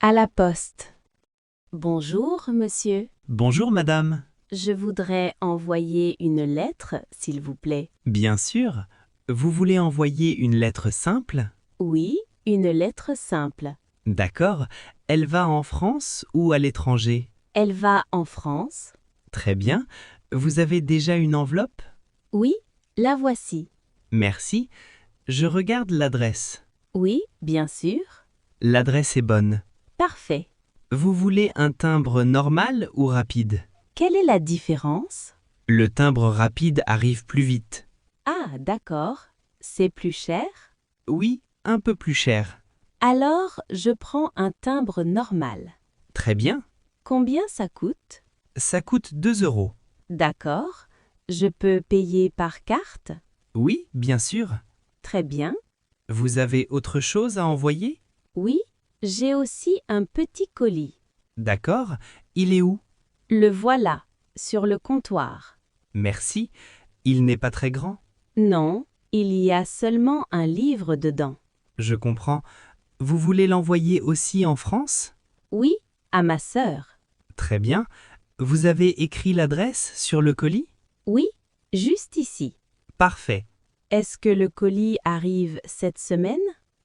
À la poste. Bonjour, monsieur. Bonjour madame. Je voudrais envoyer une lettre, s'il vous plaît. Bien sûr. Vous voulez envoyer une lettre simple? Oui, une lettre simple. D'accord. Elle va en France ou à l'étranger? Elle va en France? Très bien. Vous avez déjà une enveloppe? Oui, la voici. Merci. Je regarde l'adresse. Oui, bien sûr. L'adresse est bonne. Parfait. Vous voulez un timbre normal ou rapide? Quelle est la différence? Le timbre rapide arrive plus vite. Ah, d'accord. C'est plus cher? Oui, un peu plus cher. Alors, je prends un timbre normal. Très bien. Combien ça coûte? Ça coûte 2 euros. D'accord. Je peux payer par carte? Oui, bien sûr. Très bien. Vous avez autre chose à envoyer? Oui, j'ai aussi un petit colis. D'accord. Il est où? Le voilà, sur le comptoir. Merci. Il n'est pas très grand. Non, il y a seulement un livre dedans. Je comprends. Vous voulez l'envoyer aussi en France? Oui, à ma sœur. Très bien. Vous avez écrit l'adresse sur le colis? Oui, juste ici. Parfait. Est-ce que le colis arrive cette semaine?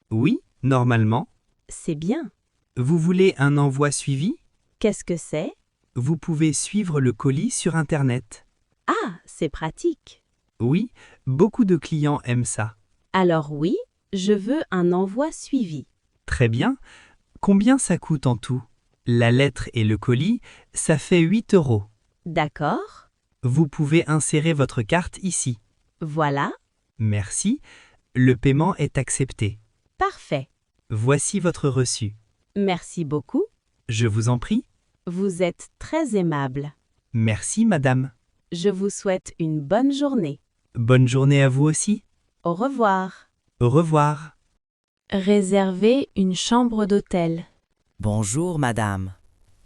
Oui, normalement. C'est bien. Vous voulez un envoi suivi? Qu'est-ce que c'est? Vous pouvez suivre le colis sur Internet. Ah, c'est pratique. Oui, beaucoup de clients aiment ça. Alors oui, je veux un envoi suivi. Très bien. Combien ça coûte en tout? La lettre et le colis, ça fait 8 euros. D'accord. Vous pouvez insérer votre carte ici. Voilà. Merci. Le paiement est accepté. Parfait. Voici votre reçu. Merci beaucoup. Je vous en prie. Vous êtes très aimable. Merci, madame. Je vous souhaite une bonne journée. Bonne journée à vous aussi. Au revoir. Au revoir. Réserver une chambre d'hôtel. Bonjour, madame.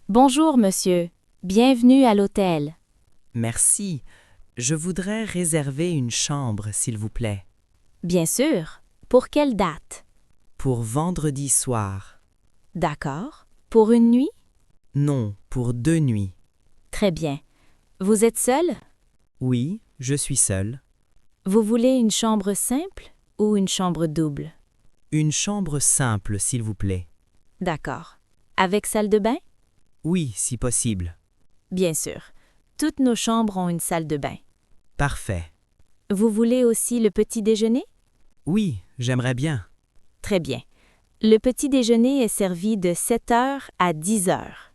Bonjour, monsieur. Bienvenue à l'hôtel. Merci. Je voudrais réserver une chambre, s'il vous plaît, Bien sûr. Pour quelle date? pour vendredi soir. D'accord. Pour une nuit? Non, pour 2 nuits. Très bien. Vous êtes seul? Oui, je suis seul. Vous voulez une chambre simple ou une chambre double? Une chambre simple, s'il vous plaît. D'accord. Avec salle de bain? Oui, si possible. Bien sûr. Toutes nos chambres ont une salle de bain. Parfait. Vous voulez aussi le petit déjeuner? Oui, j'aimerais bien. Très bien. Le petit déjeuner est servi de 7 heures à 10 heures.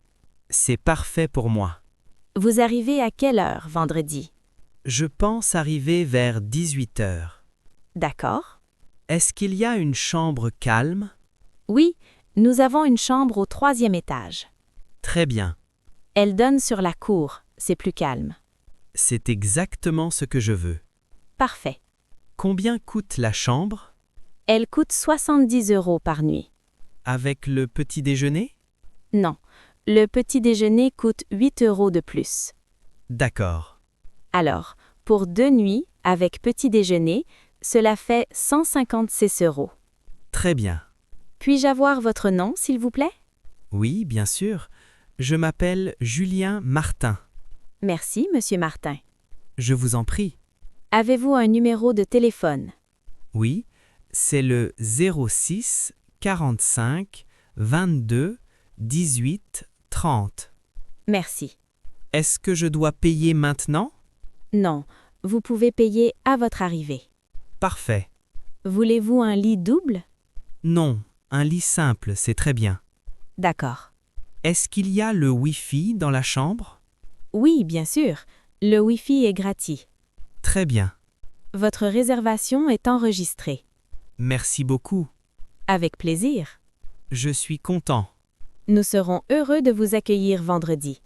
C'est parfait pour moi. Vous arrivez à quelle heure vendredi? Je pense arriver vers 18 heures. D'accord. Est-ce qu'il y a une chambre calme? Oui, nous avons une chambre au 3e étage. Très bien. Elle donne sur la cour, c'est plus calme. C'est exactement ce que je veux. Parfait. Combien coûte la chambre? Elle coûte 70 € par nuit. Avec le petit déjeuner? Non, le petit déjeuner coûte 8 € de plus. D'accord. Alors, pour 2 nuits, avec petit déjeuner, cela fait 156 €. Très bien. Puis-je avoir votre nom, s'il vous plaît? Oui, bien sûr. Je m'appelle Julien Martin. Merci, monsieur Martin. Je vous en prie. Avez-vous un numéro de téléphone? Oui, c'est le 06 45 22 18 30. Merci. Est-ce que je dois payer maintenant? Non, vous pouvez payer à votre arrivée. Parfait. Voulez-vous un lit double? Non, un lit simple, c'est très bien. D'accord. Est-ce qu'il y a le Wi-Fi dans la chambre? Oui, bien sûr. Le Wi-Fi est gratuit. Très bien. Votre réservation est enregistrée. Merci beaucoup. Avec plaisir. Je suis content. Nous serons heureux de vous accueillir vendredi.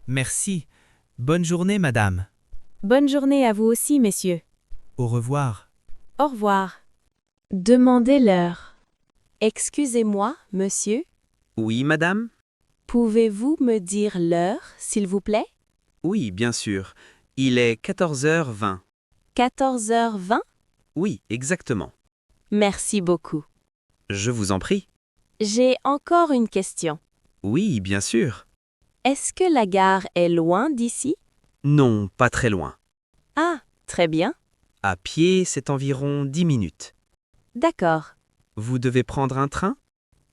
Merci. Bonne journée, madame. Bonne journée à vous aussi, messieurs. Au revoir. Au revoir. Demandez l'heure. Excusez-moi, monsieur. Oui, madame? Pouvez-vous me dire l'heure, s'il vous plaît? Oui, bien sûr. Il est 14h20. 14h20? Oui, exactement. Merci beaucoup. Je vous en prie. J'ai encore une question. Oui, bien sûr. Est-ce que la gare est loin d'ici? Non, pas très loin. Ah, très bien. À pied, c'est environ 10 minutes. D'accord. Vous devez prendre un train?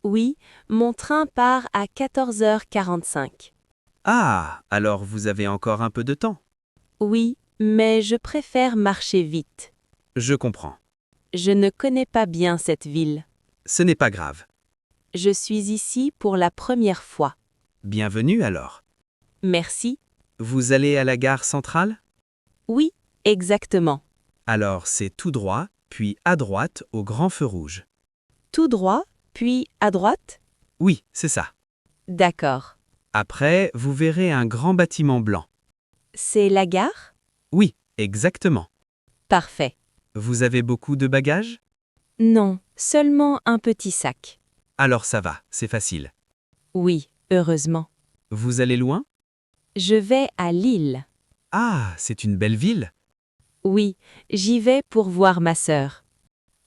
Oui, mon train part à 14h45. Ah, alors vous avez encore un peu de temps. Oui, mais je préfère marcher vite. Je comprends. Je ne connais pas bien cette ville. Ce n'est pas grave. Je suis ici pour la première fois. Bienvenue alors. Merci. Vous allez à la gare centrale? Oui, exactement. Alors c'est tout droit, puis à droite au grand feu rouge. Tout droit, puis à droite? Oui, c'est ça. D'accord. Après, vous verrez un grand bâtiment blanc. C'est la gare? Oui, exactement. Parfait. Vous avez beaucoup de bagages? Non, seulement un petit sac. Alors ça va, c'est facile. Oui, heureusement. Vous allez loin? Je vais à Lille. Ah, c'est une belle ville. Oui, j'y vais pour voir ma sœur.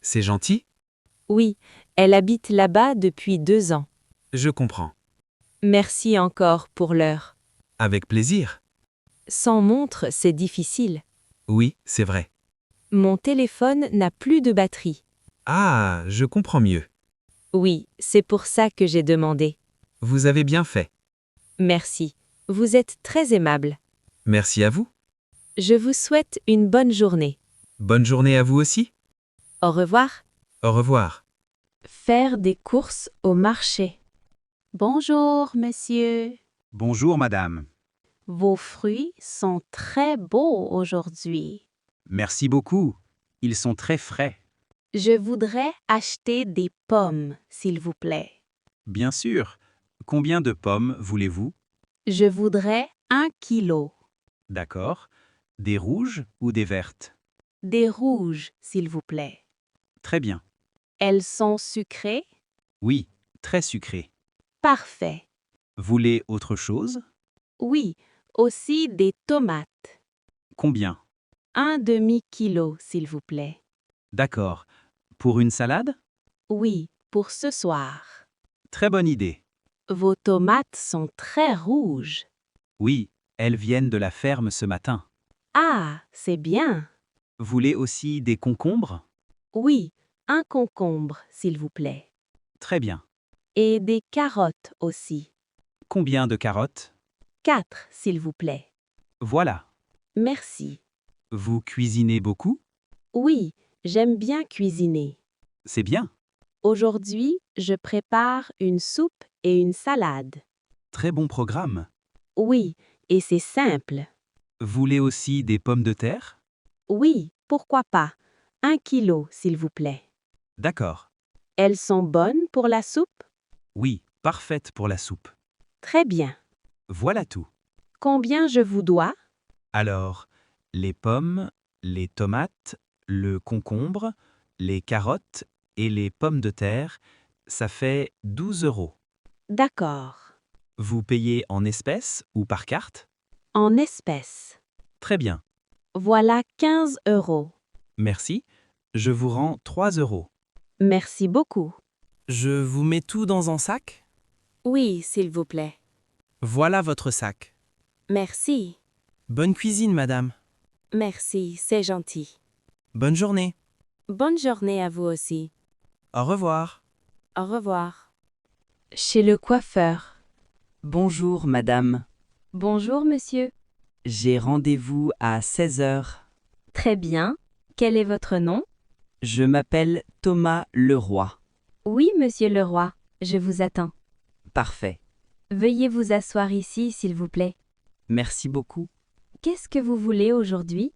C'est gentil? Oui, elle habite là-bas depuis 2 ans. Je comprends. Merci encore pour l'heure. Avec plaisir. Sans montre, c'est difficile. Oui, c'est vrai. Mon téléphone n'a plus de batterie. Ah, je comprends mieux. Oui, c'est pour ça que j'ai demandé. Vous avez bien fait. Merci. Vous êtes très aimable. Merci à vous. Je vous souhaite une bonne journée. Bonne journée à vous aussi. Au revoir. Au revoir. Faire des courses au marché. Bonjour, monsieur. Bonjour madame. Vos fruits sont très beaux aujourd'hui. Merci beaucoup. Ils sont très frais. Je voudrais acheter des pommes, s'il vous plaît. Bien sûr. Combien de pommes voulez-vous? Je voudrais 1 kilo. D'accord. Des rouges ou des vertes? Des rouges, s'il vous plaît. Très bien. Elles sont sucrées? Oui, très sucré. Parfait. Voulez autre chose? Oui, aussi des tomates. Combien? 1 demi-kilo, s'il vous plaît. D'accord. Pour une salade? Oui, pour ce soir. Très bonne idée. Vos tomates sont très rouges. Oui, elles viennent de la ferme ce matin. Ah, c'est bien. Voulez aussi des concombres? Oui, 1 concombre, s'il vous plaît. Très bien. Et des carottes aussi. Combien de carottes? 4, s'il vous plaît. Voilà. Merci. Vous cuisinez beaucoup? Oui, j'aime bien cuisiner. C'est bien. Aujourd'hui, je prépare une soupe et une salade. Très bon programme. Oui, et c'est simple. Voulez aussi des pommes de terre? Oui, pourquoi pas. 1 kilo, s'il vous plaît. D'accord. Elles sont bonnes pour la soupe? Oui, parfaite pour la soupe. Très bien. Voilà tout. Combien je vous dois? Alors, les pommes, les tomates, le concombre, les carottes et les pommes de terre, ça fait 12 €. D'accord. Vous payez en espèces ou par carte? En espèces. Très bien. Voilà 15 euros. Merci. Je vous rends 3 €. Merci beaucoup. Je vous mets tout dans un sac? Oui, s'il vous plaît. Voilà votre sac. Merci. Bonne cuisine, madame. Merci, c'est gentil. Bonne journée. Bonne journée à vous aussi. Au revoir. Au revoir. Chez le coiffeur. Bonjour, madame. Bonjour, monsieur. J'ai rendez-vous à 16 heures. Très bien. Quel est votre nom? Je m'appelle Thomas Leroy. Oui, monsieur Leroy. Je vous attends. Parfait. Veuillez vous asseoir ici, s'il vous plaît. Merci beaucoup. Qu'est-ce que vous voulez aujourd'hui?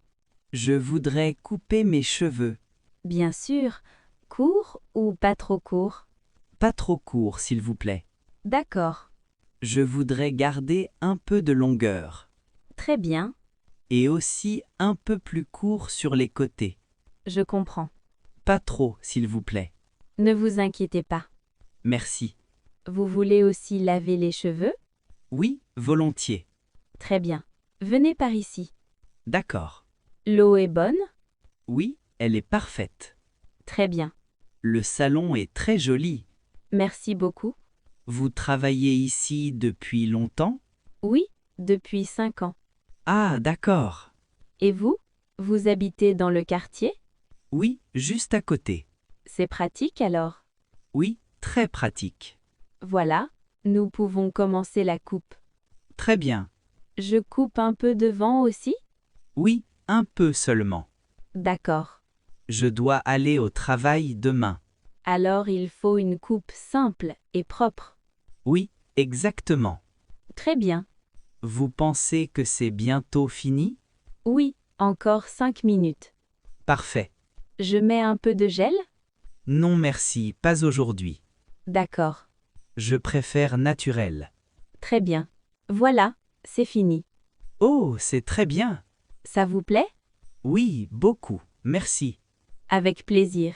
Je voudrais couper mes cheveux. Bien sûr. Court ou pas trop court? Pas trop court, s'il vous plaît. D'accord. Je voudrais garder un peu de longueur. Très bien. Et aussi un peu plus court sur les côtés. Je comprends. Pas trop, s'il vous plaît. Ne vous inquiétez pas. Merci. Vous voulez aussi laver les cheveux? Oui, volontiers. Très bien. Venez par ici. D'accord. L'eau est bonne? Oui, elle est parfaite. Très bien. Le salon est très joli. Merci beaucoup. Vous travaillez ici depuis longtemps? Oui, depuis 5 ans. Ah, d'accord. Et vous? Vous habitez dans le quartier? Oui, juste à côté. C'est pratique alors. Oui, très pratique. Voilà, nous pouvons commencer la coupe. Très bien. Je coupe un peu devant aussi? Oui, un peu seulement. D'accord. Je dois aller au travail demain. Alors il faut une coupe simple et propre. Oui, exactement. Très bien. Vous pensez que c'est bientôt fini? Oui, encore 5 minutes. Parfait. Je mets un peu de gel? Non merci, pas aujourd'hui. D'accord. Je préfère naturel. Très bien. Voilà, c'est fini. Oh, c'est très bien. Ça vous plaît? Oui, beaucoup. Merci. Avec plaisir.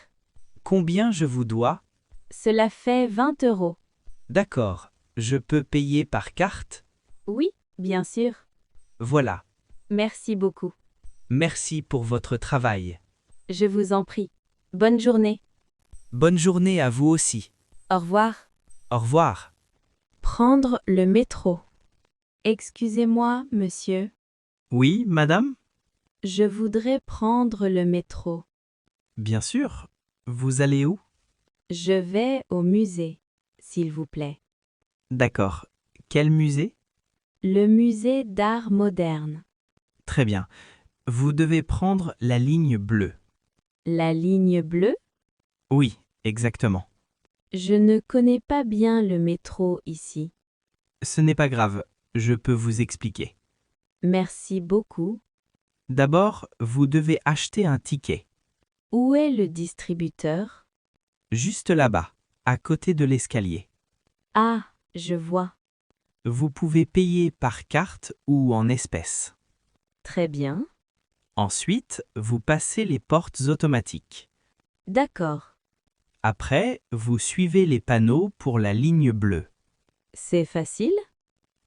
Combien je vous dois? Cela fait 20 €. D'accord. Je peux payer par carte? Oui, bien sûr. Voilà. Merci beaucoup. Merci pour votre travail. Je vous en prie. Bonne journée. Bonne journée à vous aussi. Au revoir. Au revoir. Prendre le métro. Excusez-moi, monsieur. Oui, madame? Je voudrais prendre le métro. Bien sûr. Vous allez où? Je vais au musée, s'il vous plaît. D'accord. Quel musée? Le musée d'art moderne. Très bien. Vous devez prendre la ligne bleue. La ligne bleue? Oui, exactement. Je ne connais pas bien le métro ici. Ce n'est pas grave, je peux vous expliquer. Merci beaucoup. D'abord, vous devez acheter un ticket. Où est le distributeur? Juste là-bas, à côté de l'escalier. Ah, je vois. Vous pouvez payer par carte ou en espèces. Très bien. Ensuite, vous passez les portes automatiques. D'accord. Après, vous suivez les panneaux pour la ligne bleue. C'est facile?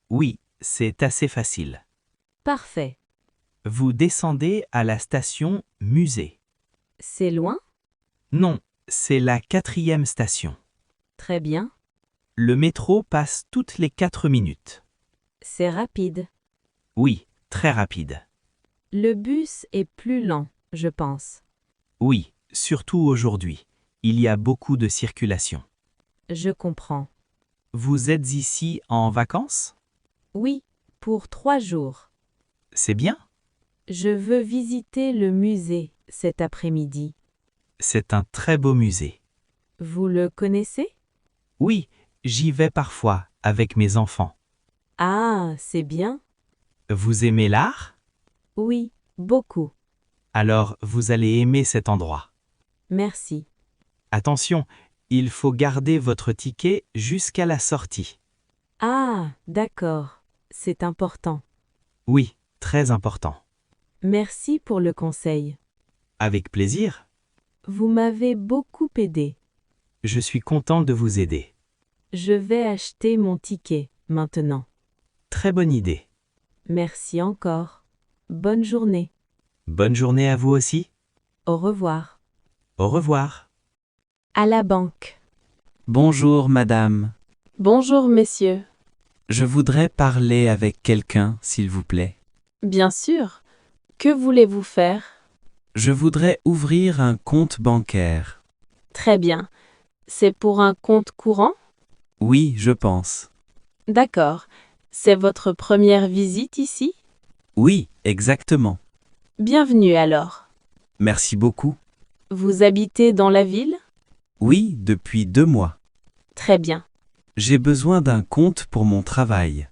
Oui, c'est assez facile. Parfait. Vous descendez à la station Musée. C'est loin? Non, c'est la 4e station. Très bien. Le métro passe toutes les 4 minutes. C'est rapide. Oui, très rapide. Le bus est plus lent, je pense. Oui, surtout aujourd'hui. Il y a beaucoup de circulation. Je comprends. Vous êtes ici en vacances? Oui, pour 3 jours. C'est bien. Je veux visiter le musée cet après-midi. C'est un très beau musée. Vous le connaissez? Oui, j'y vais parfois avec mes enfants. Ah, c'est bien. Vous aimez l'art? Oui, beaucoup. Alors vous allez aimer cet endroit. Merci. Attention, il faut garder votre ticket jusqu'à la sortie. Ah, d'accord. C'est important. Oui, très important. Merci pour le conseil. Avec plaisir. Vous m'avez beaucoup aidé. Je suis content de vous aider. Je vais acheter mon ticket maintenant. Très bonne idée. Merci encore. Bonne journée. Bonne journée à vous aussi. Au revoir. Au revoir. À la banque. Bonjour madame. Bonjour, messieurs. Je voudrais parler avec quelqu'un, s'il vous plaît. Bien sûr. Que voulez-vous faire? Je voudrais ouvrir un compte bancaire. Très bien. C'est pour un compte courant? Oui, je pense. D'accord. C'est votre première visite ici? Oui, exactement. Bienvenue alors. Merci beaucoup. Vous habitez dans la ville? Oui, depuis 2 mois. Très bien. J'ai besoin d'un compte pour mon travail.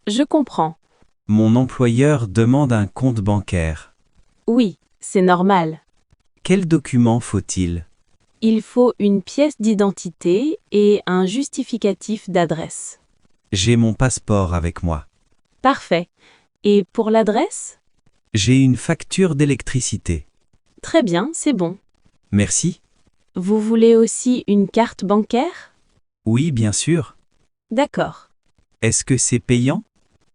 Je comprends. Mon employeur demande un compte bancaire. Oui, c'est normal. Quel document faut-il? Il faut une pièce d'identité et un justificatif d'adresse. J'ai mon passeport avec moi. Parfait. Et pour l'adresse? J'ai une facture d'électricité. Très bien, c'est bon. Merci. Vous voulez aussi une carte bancaire? Oui, bien sûr. D'accord. Est-ce que c'est payant?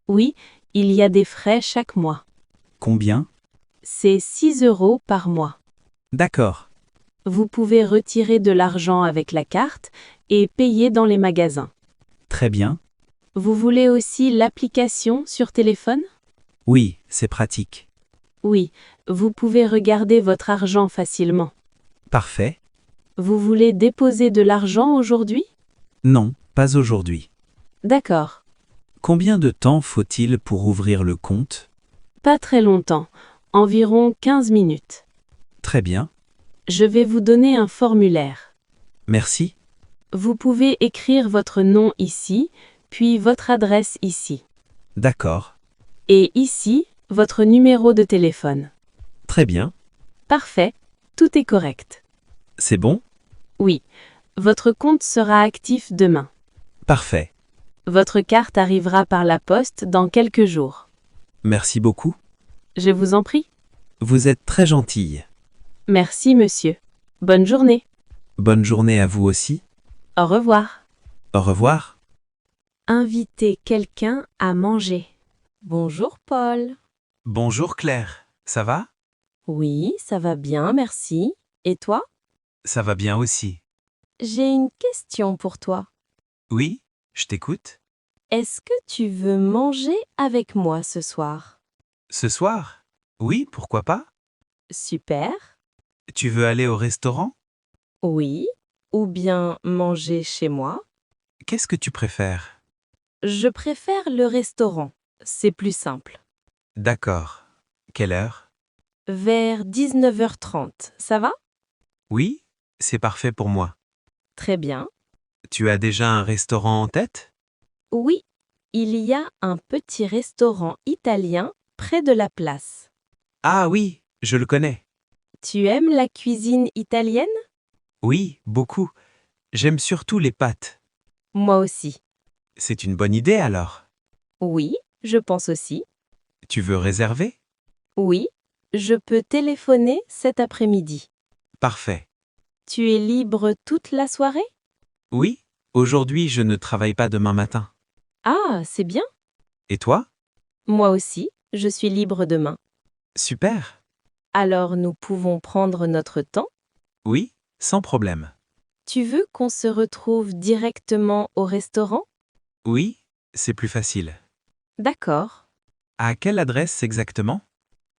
Oui, il y a des frais chaque mois. Combien? C'est 6 € par mois. D'accord. Vous pouvez retirer de l'argent avec la carte et payer dans les magasins. Très bien. Vous voulez aussi l'application sur téléphone? Oui, c'est pratique. Oui, vous pouvez regarder votre argent facilement. Parfait. Vous voulez déposer de l'argent aujourd'hui? Non, pas aujourd'hui. D'accord. Combien de temps faut-il pour ouvrir le compte? Pas très longtemps, environ 15 minutes. Très bien. Je vais vous donner un formulaire. Merci. Vous pouvez écrire votre nom ici, puis votre adresse ici. D'accord. Et ici, votre numéro de téléphone. Très bien. Parfait, tout est correct. C'est bon? Oui, votre compte sera actif demain. Parfait. Votre carte arrivera par la poste dans quelques jours. Merci beaucoup. Je vous en prie. Vous êtes très gentille. Merci, monsieur. Bonne journée. Bonne journée à vous aussi. Au revoir. Au revoir. Inviter quelqu'un à manger. Bonjour, Paul. Bonjour Claire. Ça va? Oui, ça va bien, merci. Et toi? Ça va bien aussi. J'ai une question pour toi. Oui, je t'écoute. Est-ce que tu veux manger avec moi ce soir? Ce soir? Oui, pourquoi pas? Super. Tu veux aller au restaurant? Oui. Ou bien manger chez moi? Qu'est-ce que tu préfères? Je préfère le restaurant. C'est plus simple. D'accord. Quelle heure? Vers 19h30, ça va? Oui, c'est parfait pour moi. Très bien. Tu as déjà un restaurant en tête? Oui, il y a un petit restaurant italien près de la place. Ah oui, je le connais. Tu aimes la cuisine italienne? Oui, beaucoup. J'aime surtout les pâtes. Moi aussi. C'est une bonne idée alors. Oui, je pense aussi. Tu veux réserver? Oui, je peux téléphoner cet après-midi. Parfait. Tu es libre toute la soirée? Oui, aujourd'hui je ne travaille pas demain matin. Ah, c'est bien. Et toi? Moi aussi, je suis libre demain. Super. Alors nous pouvons prendre notre temps? Oui, sans problème. Tu veux qu'on se retrouve directement au restaurant? Oui, c'est plus facile. D'accord. À quelle adresse exactement?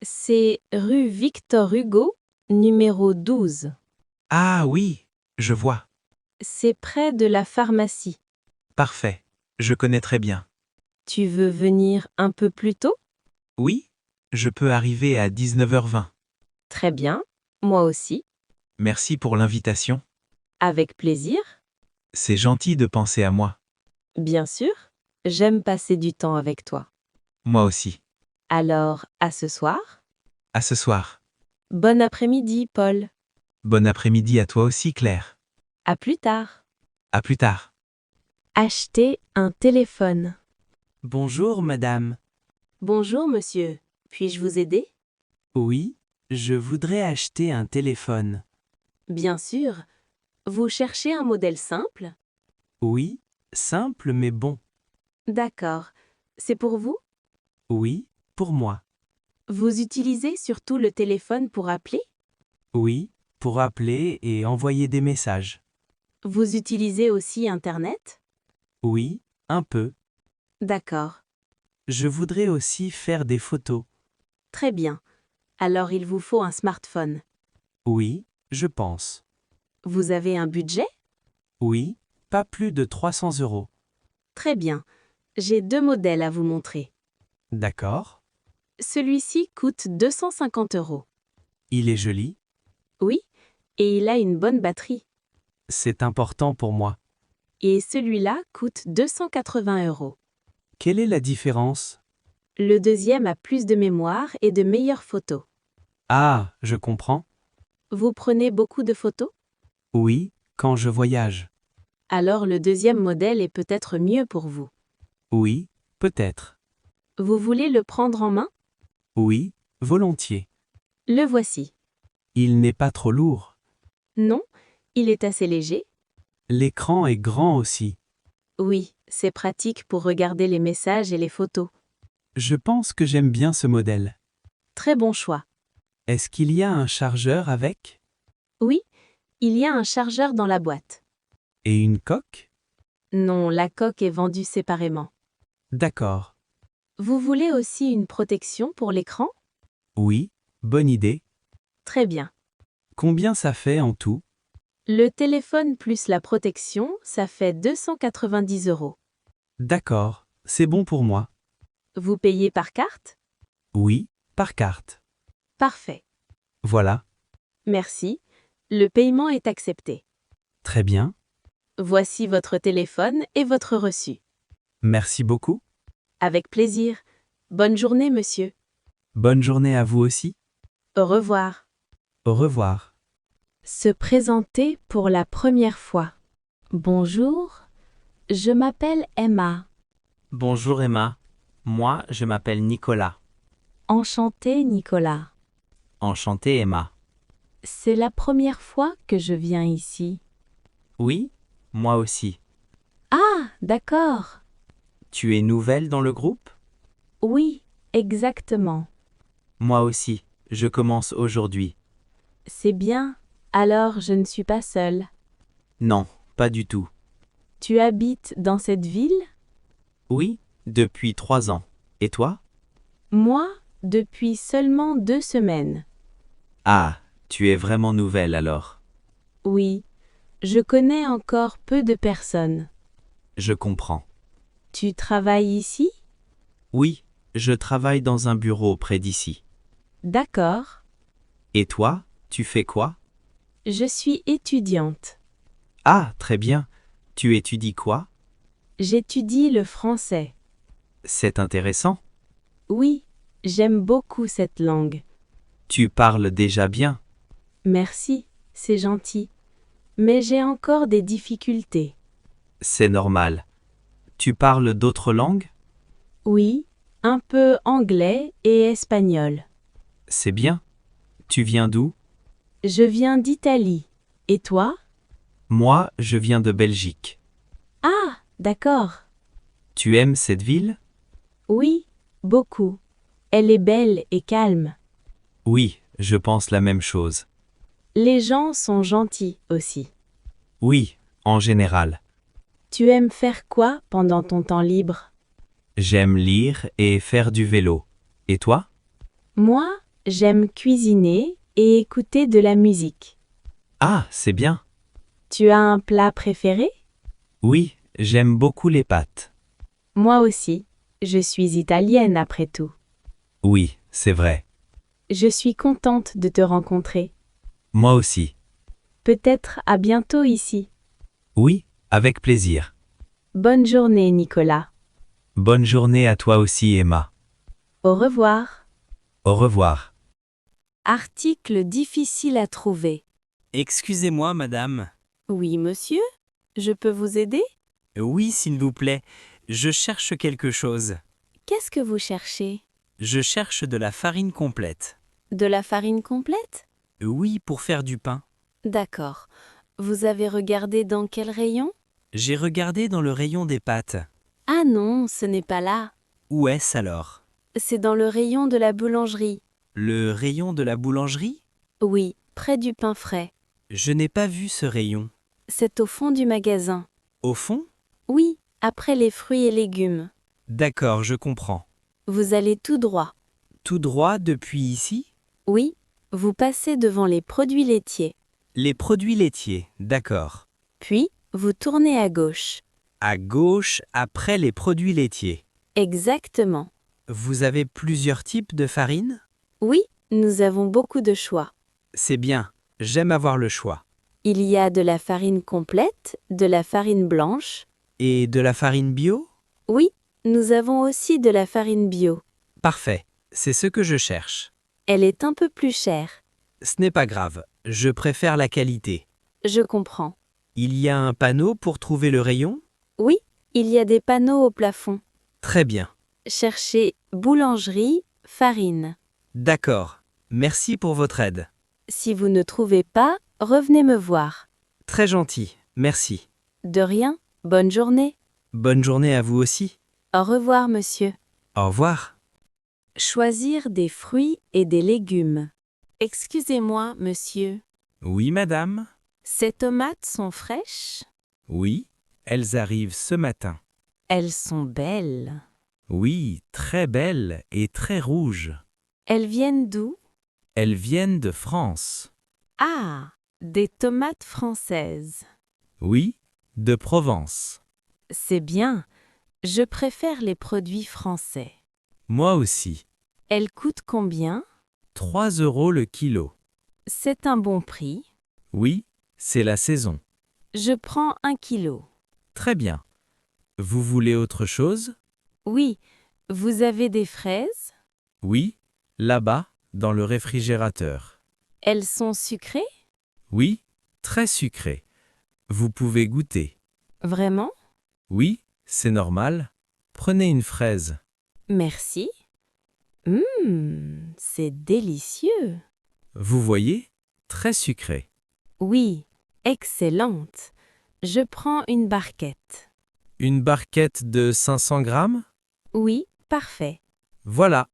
C'est rue Victor Hugo, numéro 12. Ah oui, je vois. C'est près de la pharmacie. Parfait. Je connais très bien. Tu veux venir un peu plus tôt? Oui, je peux arriver à 19h20. Très bien, moi aussi. Merci pour l'invitation. Avec plaisir. C'est gentil de penser à moi. Bien sûr, j'aime passer du temps avec toi. Moi aussi. Alors, à ce soir? À ce soir. Bon après-midi, Paul. Bon après-midi à toi aussi, Claire. À plus tard. À plus tard. Acheter un téléphone. Bonjour madame. Bonjour, monsieur. Puis-je vous aider? Oui, je voudrais acheter un téléphone. Bien sûr. Vous cherchez un modèle simple? Oui, simple mais bon. D'accord. C'est pour vous? Oui, pour moi. Vous utilisez surtout le téléphone pour appeler? Oui, pour appeler et envoyer des messages. Vous utilisez aussi Internet? Oui, un peu. D'accord. Je voudrais aussi faire des photos. Très bien. Alors il vous faut un smartphone. Oui, je pense. Vous avez un budget? Oui, pas plus de 300 €. Très bien. J'ai 2 modèles à vous montrer. D'accord. Celui-ci coûte 250 €. Il est joli. Oui, et il a une bonne batterie. C'est important pour moi. Et celui-là coûte 280 €. Quelle est la différence? Le deuxième a plus de mémoire et de meilleures photos. Ah, je comprends. Vous prenez beaucoup de photos? Oui, quand je voyage. Alors le deuxième modèle est peut-être mieux pour vous. Oui, peut-être. Vous voulez le prendre en main? Oui, volontiers. Le voici. Il n'est pas trop lourd. Non, il est assez léger. L'écran est grand aussi. Oui, c'est pratique pour regarder les messages et les photos. Je pense que j'aime bien ce modèle. Très bon choix. Est-ce qu'il y a un chargeur avec? Oui, il y a un chargeur dans la boîte. Et une coque? Non, la coque est vendue séparément. D'accord. Vous voulez aussi une protection pour l'écran? Oui, bonne idée. Très bien. Combien ça fait en tout? Le téléphone plus la protection, ça fait 290 €. D'accord, c'est bon pour moi. Vous payez par carte? Oui, par carte. Parfait. Voilà, Merci. Le paiement est accepté. très bien. Voici votre téléphone et votre reçu. Merci beaucoup. Avec plaisir. Bonne journée, monsieur. Bonne journée à vous aussi. Au revoir. Au revoir. Se présenter pour la première fois. Bonjour, je m'appelle Emma. Bonjour Emma, moi je m'appelle Nicolas. Enchantée, Nicolas. Enchanté Emma. C'est la première fois que je viens ici. Oui, moi aussi. Ah, d'accord. Tu es nouvelle dans le groupe? Oui, exactement. Moi aussi, je commence aujourd'hui. C'est bien. Alors je ne suis pas seule. Non, pas du tout. Tu habites dans cette ville? Oui, depuis 3 ans. Et toi? Moi, depuis seulement 2 semaines. Ah, tu es vraiment nouvelle alors. Oui, je connais encore peu de personnes. Je comprends. Tu travailles ici? Oui, je travaille dans un bureau près d'ici. D'accord. Et toi, tu fais quoi? Je suis étudiante. Ah, très bien. Tu étudies quoi? J'étudie le français. C'est intéressant. Oui, j'aime beaucoup cette langue. Tu parles déjà bien. Merci, c'est gentil. Mais j'ai encore des difficultés. C'est normal. Tu parles d'autres langues? Oui, un peu anglais et espagnol. C'est bien. Tu viens d'où? Je viens d'Italie. Et toi? Moi, je viens de Belgique. Ah, d'accord. Tu aimes cette ville? Oui, beaucoup. Elle est belle et calme. Oui, je pense la même chose. Les gens sont gentils aussi. Oui, en général. Tu aimes faire quoi pendant ton temps libre? J'aime lire et faire du vélo. Et toi? Moi, j'aime cuisiner et écouter de la musique. Ah, c'est bien. Tu as un plat préféré? Oui, j'aime beaucoup les pâtes. Moi aussi. Je suis italienne après tout. Oui, c'est vrai. Je suis contente de te rencontrer. Moi aussi. Peut-être à bientôt ici. Oui, avec plaisir. Bonne journée, Nicolas. Bonne journée à toi aussi, Emma. Au revoir. Au revoir. Article difficile à trouver. Excusez-moi, madame. Oui, monsieur? Je peux vous aider? Oui, s'il vous plaît. Je cherche quelque chose. Qu'est-ce que vous cherchez? Je cherche de la farine complète. De la farine complète? Oui, pour faire du pain. D'accord. Vous avez regardé dans quel rayon? J'ai regardé dans le rayon des pâtes. Ah non, ce n'est pas là. Où est-ce alors? C'est dans le rayon de la boulangerie. Le rayon de la boulangerie? Oui, près du pain frais. Je n'ai pas vu ce rayon. C'est au fond du magasin. Au fond? Oui, après les fruits et légumes. D'accord, je comprends. Vous allez tout droit. Tout droit depuis ici? Oui, vous passez devant les produits laitiers. Les produits laitiers, d'accord. Puis, vous tournez à gauche. À gauche, après les produits laitiers. Exactement. Vous avez plusieurs types de farine? Oui, nous avons beaucoup de choix. C'est bien, j'aime avoir le choix. Il y a de la farine complète, de la farine blanche. Et de la farine bio? Oui, nous avons aussi de la farine bio. Parfait, c'est ce que je cherche. Elle est un peu plus chère. Ce n'est pas grave, je préfère la qualité. Je comprends. Il y a un panneau pour trouver le rayon? Oui, il y a des panneaux au plafond. Très bien. Cherchez boulangerie, farine. D'accord, merci pour votre aide. Si vous ne trouvez pas, revenez me voir. Très gentil, merci. De rien, bonne journée. Bonne journée à vous aussi. Au revoir, monsieur. Au revoir. Choisir des fruits et des légumes. Excusez-moi, monsieur. Oui, madame. Ces tomates sont fraîches? Oui, Elles arrivent ce matin. Elles sont belles. Oui, très belles et très rouges. Elles viennent d'où? Elles viennent de France. Ah, des tomates françaises. Oui, de Provence. C'est bien. Je préfère les produits français. Moi aussi. Elles coûtent combien? 3 € le kilo. C'est un bon prix. Oui, c'est la saison. Je prends 1 kilo. Très bien. Vous voulez autre chose? Oui, vous avez des fraises? Oui, là-bas, dans le réfrigérateur. Elles sont sucrées? Oui, très sucré. Vous pouvez goûter. Vraiment? Oui, c'est normal. Prenez une fraise. Merci. C'est délicieux. Vous voyez? Très sucré. Oui, excellente. Je prends une barquette. Une barquette de 500 grammes? Oui, parfait. Voilà.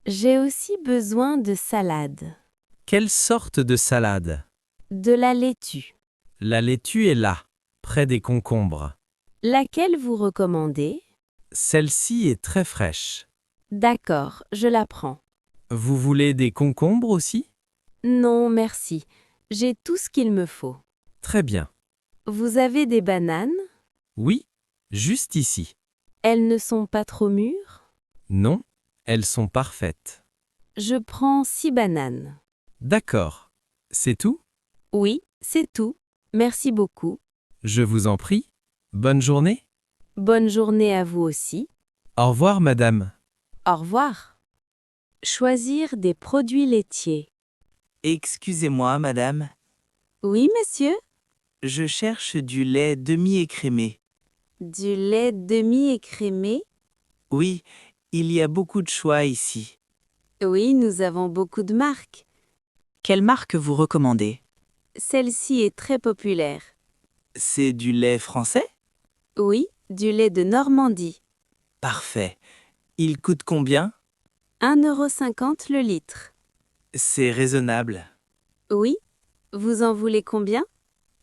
J'ai aussi besoin de salade. Quelle sorte de salade? De la laitue. La laitue est là, près des concombres. Laquelle vous recommandez? Celle-ci est très fraîche. D'accord, je la prends. Vous voulez des concombres aussi? Non, merci. J'ai tout ce qu'il me faut. Très bien. Vous avez des bananes? Oui, juste ici. Elles ne sont pas trop mûres? Non, elles sont parfaites. Je prends 6 bananes. D'accord. C'est tout? Oui, c'est tout. Merci beaucoup. Je vous en prie. Bonne journée. Bonne journée à vous aussi. Au revoir, madame. Au revoir. Choisir des produits laitiers. Excusez-moi, madame. Oui, monsieur? Je cherche du lait demi-écrémé. Du lait demi-écrémé? Oui, il y a beaucoup de choix ici. Oui, nous avons beaucoup de marques. Quelle marque vous recommandez? Celle-ci est très populaire. C'est du lait français? Oui, du lait de Normandie. Parfait. Il coûte combien? 1,50 € le litre. C'est raisonnable. Oui. Vous en voulez combien?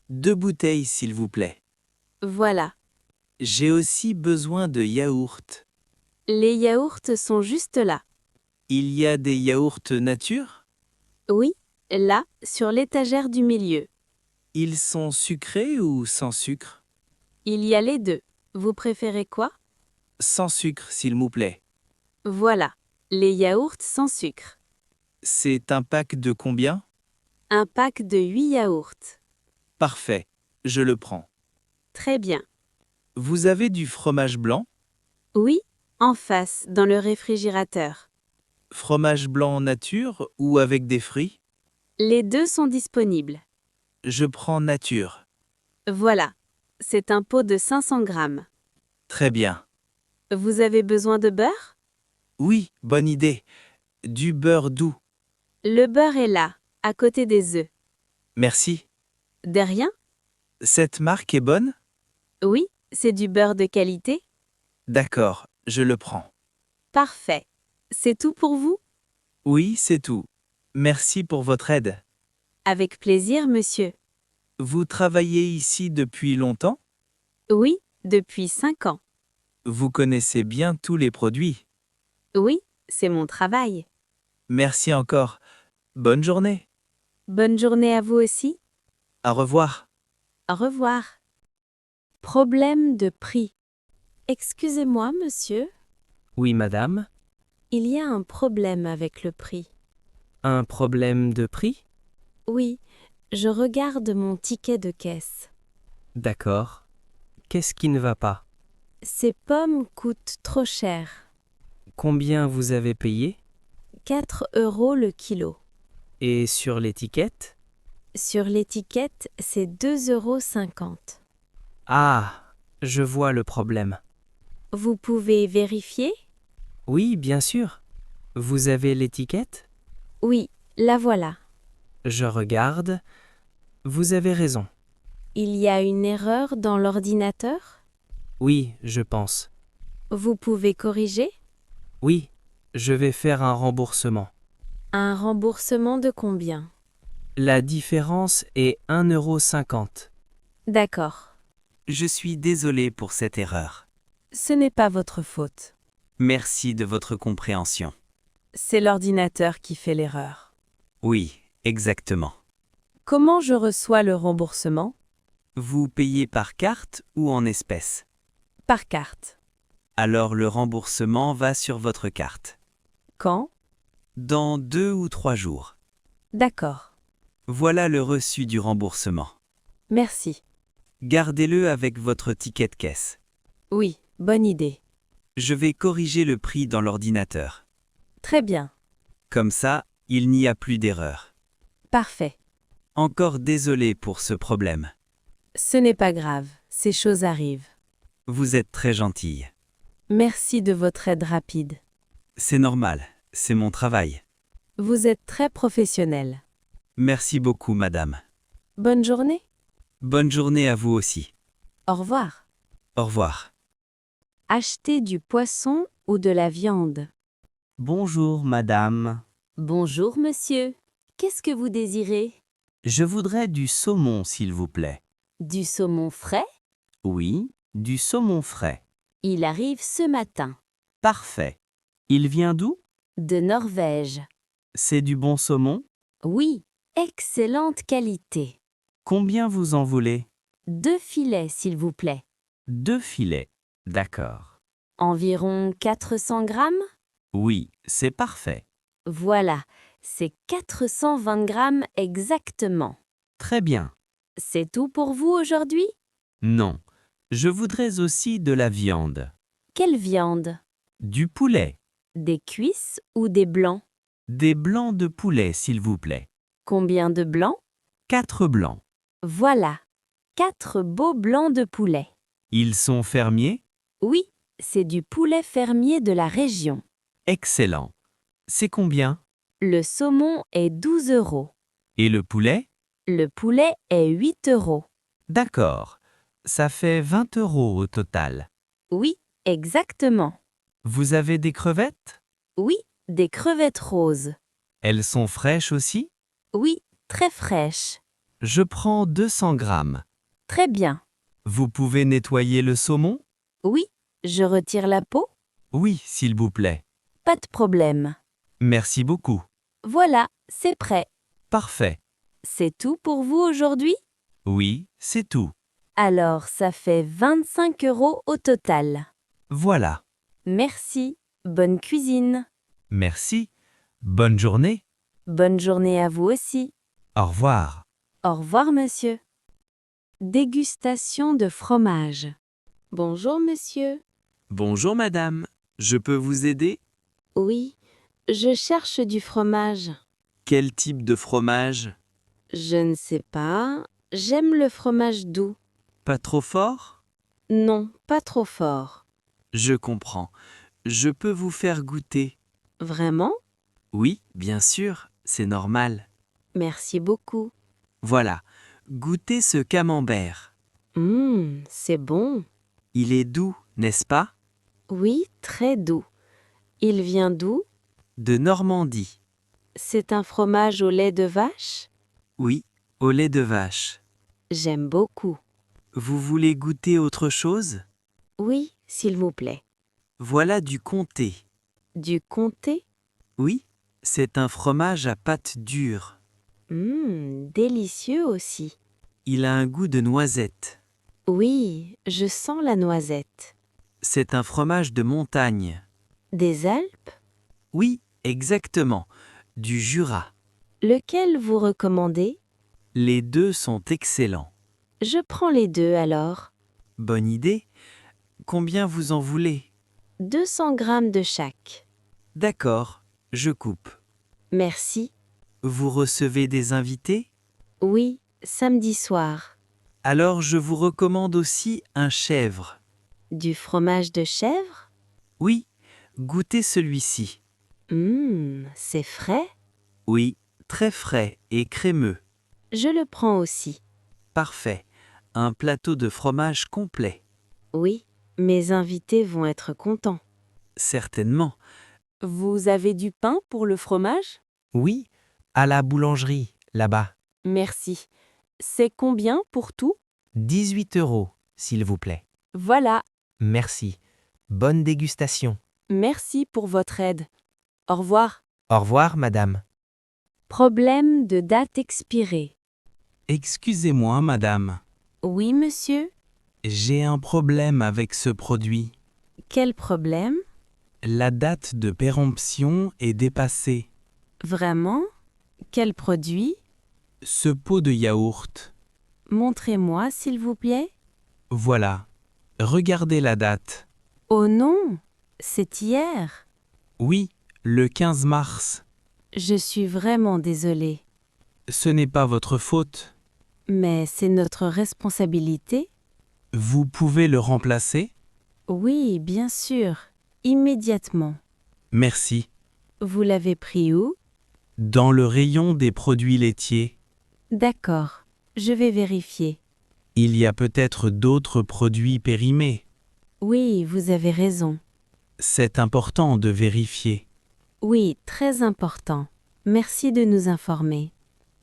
2 bouteilles, s'il vous plaît. Voilà. J'ai aussi besoin de yaourt. Les yaourts sont juste là. Il y a des yaourts nature? Oui, là, sur l'étagère du milieu. Ils sont sucrés ou sans sucre? Il y a les deux. Vous préférez quoi? Sans sucre, s'il vous plaît. Voilà, les yaourts sans sucre. C'est un pack de combien? Un pack de 8 yaourts. Parfait, je le prends. Très bien. Vous avez du fromage blanc? Oui, en face, dans le réfrigérateur. Fromage blanc nature ou avec des fruits? Les deux sont disponibles. Je prends nature. Voilà, c'est un pot de 500 grammes. Très bien. Vous avez besoin de beurre? Oui, bonne idée. Du beurre doux. Le beurre est là, à côté des œufs. Merci. De rien? Cette marque est bonne? Oui, c'est du beurre de qualité. D'accord, je le prends. Parfait. C'est tout pour vous? Oui, c'est tout. Merci pour votre aide. Avec plaisir, monsieur. Vous travaillez ici depuis longtemps? Oui, depuis 5 ans. Vous connaissez bien tous les produits. Oui, c'est mon travail. Merci encore. Bonne journée. Bonne journée à vous aussi. Au revoir. Au revoir. Problème de prix. Excusez-moi, monsieur. Oui, madame. Il y a un problème avec le prix. Un problème de prix? Oui, je regarde mon ticket de caisse. D'accord. Qu'est-ce qui ne va pas? Ces pommes coûtent trop cher. Combien vous avez payé? 4 € le kilo. Et sur l'étiquette? Sur l'étiquette, c'est 2,50 €. Ah, je vois le problème. Vous pouvez vérifier? Oui, bien sûr. Vous avez l'étiquette? Oui, la voilà. Je regarde. Vous avez raison. Il y a une erreur dans l'ordinateur? Oui, je pense. Vous pouvez corriger? Oui, je vais faire un remboursement. Un remboursement de combien? La différence est 1,50 €. D'accord. Je suis désolé pour cette erreur. Ce n'est pas votre faute. Merci de votre compréhension. C'est l'ordinateur qui fait l'erreur. Oui, exactement. Comment je reçois le remboursement? Vous payez par carte ou en espèces? Par carte. Alors le remboursement va sur votre carte. Quand? Dans 2 ou 3 jours. D'accord. Voilà le reçu du remboursement. Merci. Gardez-le avec votre ticket de caisse. Oui, bonne idée. Je vais corriger le prix dans l'ordinateur. Très bien. Comme ça, il n'y a plus d'erreur. Parfait. Encore désolé pour ce problème. Ce n'est pas grave, ces choses arrivent. Vous êtes très gentille. Merci de votre aide rapide. C'est normal, c'est mon travail. Vous êtes très professionnel. Merci beaucoup, madame. Bonne journée. Bonne journée à vous aussi. Au revoir. Au revoir. Acheter du poisson ou de la viande. Bonjour, madame. Bonjour, monsieur. Qu'est-ce que vous désirez? Je voudrais du saumon, s'il vous plaît. Du saumon frais? Oui, du saumon frais. Il arrive ce matin. Parfait. Il vient d'où? De Norvège. C'est du bon saumon? Oui, excellente qualité. Combien vous en voulez? 2 filets, s'il vous plaît. 2 filets. D'accord. Environ 400 grammes? Oui, c'est parfait. Voilà, c'est 420 grammes exactement. Très bien. C'est tout pour vous aujourd'hui? Non. Je voudrais aussi de la viande. Quelle viande? Du poulet. Des cuisses ou des blancs? Des blancs de poulet, s'il vous plaît. Combien de blancs? 4 blancs. Voilà, 4 beaux blancs de poulet. Ils sont fermiers? Oui, c'est du poulet fermier de la région. Excellent. C'est combien? Le saumon est 12 €. Et le poulet? Le poulet est 8 €. D'accord. Ça fait 20 € au total. Oui, exactement. Vous avez des crevettes? Oui, des crevettes roses. Elles sont fraîches aussi? Oui, très fraîches. Je prends 200 grammes. Très bien. Vous pouvez nettoyer le saumon? Oui, je retire la peau? Oui, s'il vous plaît. Pas de problème. Merci beaucoup. Voilà, c'est prêt. Parfait. C'est tout pour vous aujourd'hui? Oui, c'est tout. Alors, ça fait 25 € au total. Voilà. Merci. Bonne cuisine. Merci. Bonne journée. Bonne journée à vous aussi. Au revoir. Au revoir, monsieur. Dégustation de fromage. Bonjour, monsieur. Bonjour, madame. Je peux vous aider? Oui, je cherche du fromage. Quel type de fromage? Je ne sais pas. J'aime le fromage doux. Pas trop fort? Non, pas trop fort. Je comprends. Je peux vous faire goûter. Vraiment? Oui, bien sûr, c'est normal. Merci beaucoup. Voilà, goûtez ce camembert. C'est bon. Il est doux, n'est-ce pas? Oui, très doux. Il vient d'où? De Normandie. C'est un fromage au lait de vache? Oui, au lait de vache. J'aime beaucoup. Vous voulez goûter autre chose? Oui, s'il vous plaît. Voilà du comté. Du comté? Oui, c'est un fromage à pâte dure. Délicieux aussi. Il a un goût de noisette. Oui, je sens la noisette. C'est un fromage de montagne. Des Alpes? Oui, exactement. Du Jura. Lequel vous recommandez? Les deux sont excellents. Je prends les deux alors. Bonne idée. Combien vous en voulez? 200 grammes de chaque. D'accord, je coupe. Merci. Vous recevez des invités? Oui, samedi soir. Alors je vous recommande aussi un chèvre. Du fromage de chèvre? Oui, goûtez celui-ci. C'est frais? Oui, très frais et crémeux. Je le prends aussi. Parfait. Un plateau de fromage complet. Oui, mes invités vont être contents. Certainement. Vous avez du pain pour le fromage? Oui, à la boulangerie, là-bas. Merci. C'est combien pour tout? 18 €, s'il vous plaît. Voilà, Merci. Bonne dégustation. merci pour votre aide. Au revoir. Au revoir, madame. Problème de date expirée. Excusez-moi, madame. Oui, monsieur? J'ai un problème avec ce produit. Quel problème? La date de péremption est dépassée. Vraiment? Quel produit? Ce pot de yaourt. Montrez-moi, s'il vous plaît. Voilà. Regardez la date. Oh non, c'est hier. Oui, le 15 mars. Je suis vraiment désolée. Ce n'est pas votre faute. Mais c'est notre responsabilité? Vous pouvez le remplacer? Oui, bien sûr. Immédiatement. Merci. Vous l'avez pris où? Dans le rayon des produits laitiers, D'accord. Je vais vérifier. il y a peut-être d'autres produits périmés. Oui, vous avez raison. C'est important de vérifier. Oui, très important. Merci de nous informer.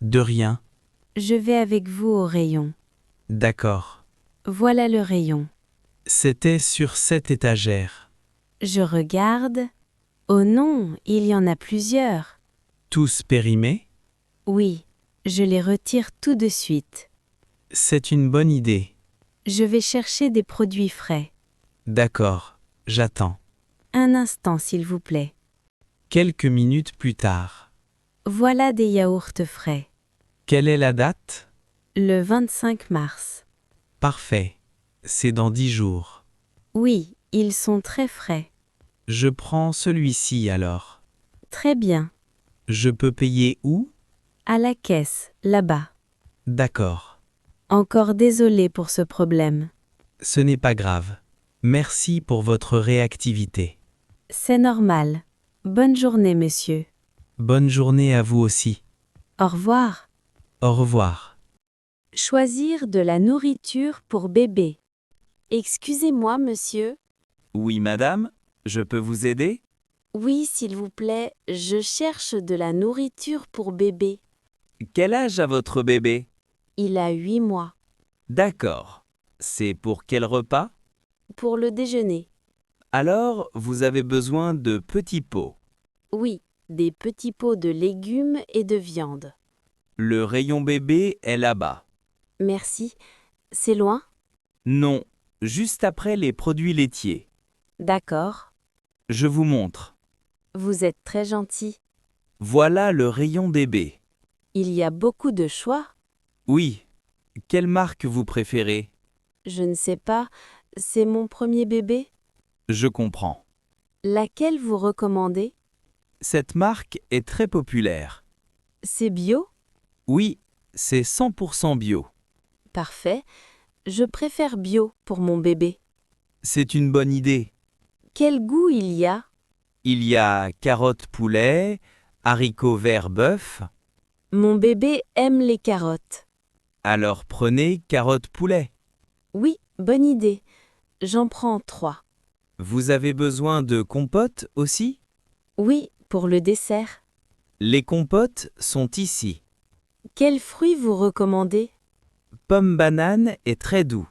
De rien. Je vais avec vous au rayon. D'accord. Voilà le rayon. C'était sur cette étagère. Je regarde. Oh non, il y en a plusieurs. Tous périmés? Oui, je les retire tout de suite. C'est une bonne idée. Je vais chercher des produits frais. D'accord. J'attends. Un instant, s'il vous plaît. Quelques minutes plus tard. Voilà des yaourts frais. Quelle est la date? Le 25 mars. Parfait. C'est dans 10 jours. Oui, ils sont très frais. Je prends celui-ci alors. Très bien. Je peux payer où? À la caisse, là-bas. D'accord. Encore désolé pour ce problème. Ce n'est pas grave. Merci pour votre réactivité. C'est normal. Bonne journée, monsieur. Bonne journée à vous aussi. Au revoir. Au revoir. Choisir de la nourriture pour bébé. Excusez-moi, monsieur. Oui, madame, je peux vous aider? Oui, s'il vous plaît, je cherche de la nourriture pour bébé. Quel âge a votre bébé? Il a 8 mois. D'accord. C'est pour quel repas? Pour le déjeuner. Alors, vous avez besoin de petits pots. Oui, des petits pots de légumes et de viande. Le rayon bébé est là-bas. Merci. C'est loin? Non, juste après les produits laitiers. D'accord. Je vous montre. Vous êtes très gentil. Voilà le rayon bébé. Il y a beaucoup de choix. Oui. Quelle marque vous préférez? Je ne sais pas. C'est mon premier bébé. Je comprends. Laquelle vous recommandez? Cette marque est très populaire. C'est bio? Oui, c'est 100% bio. Parfait. Je préfère bio pour mon bébé. C'est une bonne idée. Quel goût il y a? Il y a carottes poulet, haricots verts bœuf. Mon bébé aime les carottes. Alors prenez carottes poulet. Oui, bonne idée. J'en prends 3. Vous avez besoin de compote aussi? Oui, pour le dessert. Les compotes sont ici. Quels fruits vous recommandez? Pomme banane est très doux.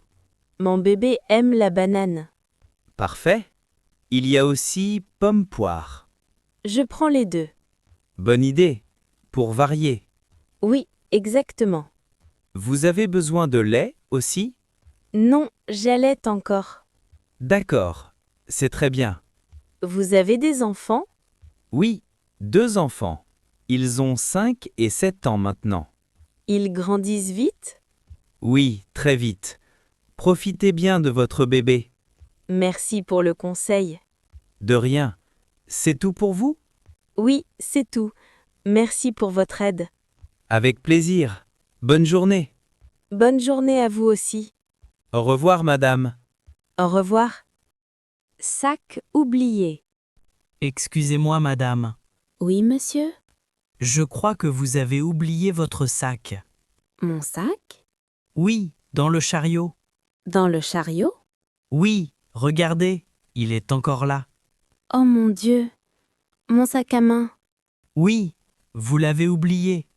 Mon bébé aime la banane. Parfait. Il y a aussi pomme poire. Je prends les 2. Bonne idée. Pour varier. Oui, exactement. Vous avez besoin de lait aussi? Non, j'allaite encore. D'accord. C'est très bien. Vous avez des enfants? Oui, 2 enfants. Ils ont 5 et 7 ans maintenant. Ils grandissent vite? Oui, très vite. Profitez bien de votre bébé. Merci pour le conseil. De rien. C'est tout pour vous? Oui, c'est tout. Merci pour votre aide. Avec plaisir. Bonne journée. Bonne journée à vous aussi. Au revoir, madame. Au revoir. Sac oublié. Excusez-moi, madame. Oui, monsieur? Je crois que vous avez oublié votre sac. Mon sac? Oui, dans le chariot. Dans le chariot? Oui, regardez, il est encore là. Oh mon Dieu! Mon sac à main. Oui, vous l'avez oublié.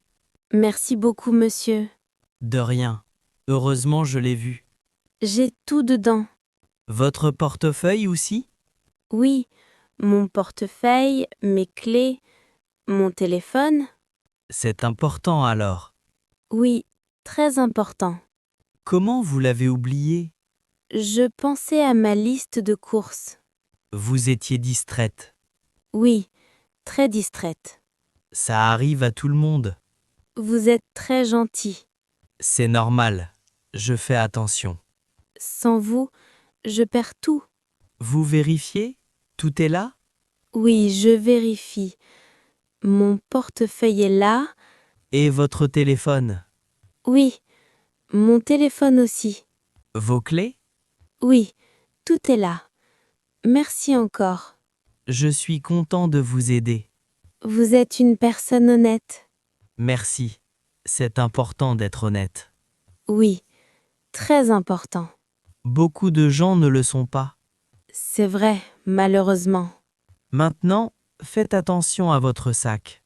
Merci beaucoup, monsieur. De rien. Heureusement, je l'ai vu. J'ai tout dedans. Votre portefeuille aussi? Oui, mon portefeuille, mes clés, mon téléphone. C'est important alors. Oui, très important. Comment vous l'avez oublié? Je pensais à ma liste de courses. Vous étiez distraite. Oui, très distraite. Ça arrive à tout le monde. Vous êtes très gentil. C'est normal. Je fais attention. Sans vous, je perds tout. Vous vérifiez? Tout est là? Oui, je vérifie. Mon portefeuille est là. Et votre téléphone? Oui, mon téléphone aussi. Vos clés? Oui, tout est là. Merci encore. Je suis content de vous aider. Vous êtes une personne honnête. Merci. C'est important d'être honnête. Oui, très important. Beaucoup de gens ne le sont pas. C'est vrai, malheureusement. Maintenant, faites attention à votre sac.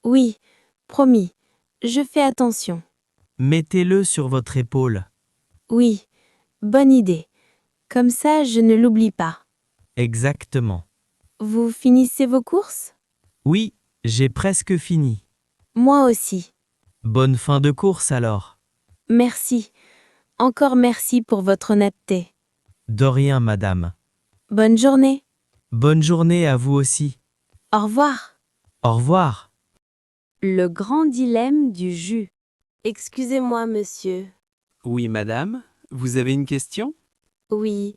Oui, promis, je fais attention. Mettez-le sur votre épaule. Oui, bonne idée. Comme ça, je ne l'oublie pas. Exactement. Vous finissez vos courses? Oui, j'ai presque fini. Moi aussi. Bonne fin de course alors. Merci. Encore merci pour votre honnêteté. De rien, madame. Bonne journée. Bonne journée à vous aussi. Au revoir. Au revoir. Le grand dilemme du jus. Excusez-moi, monsieur. Oui, madame, vous avez une question? Oui,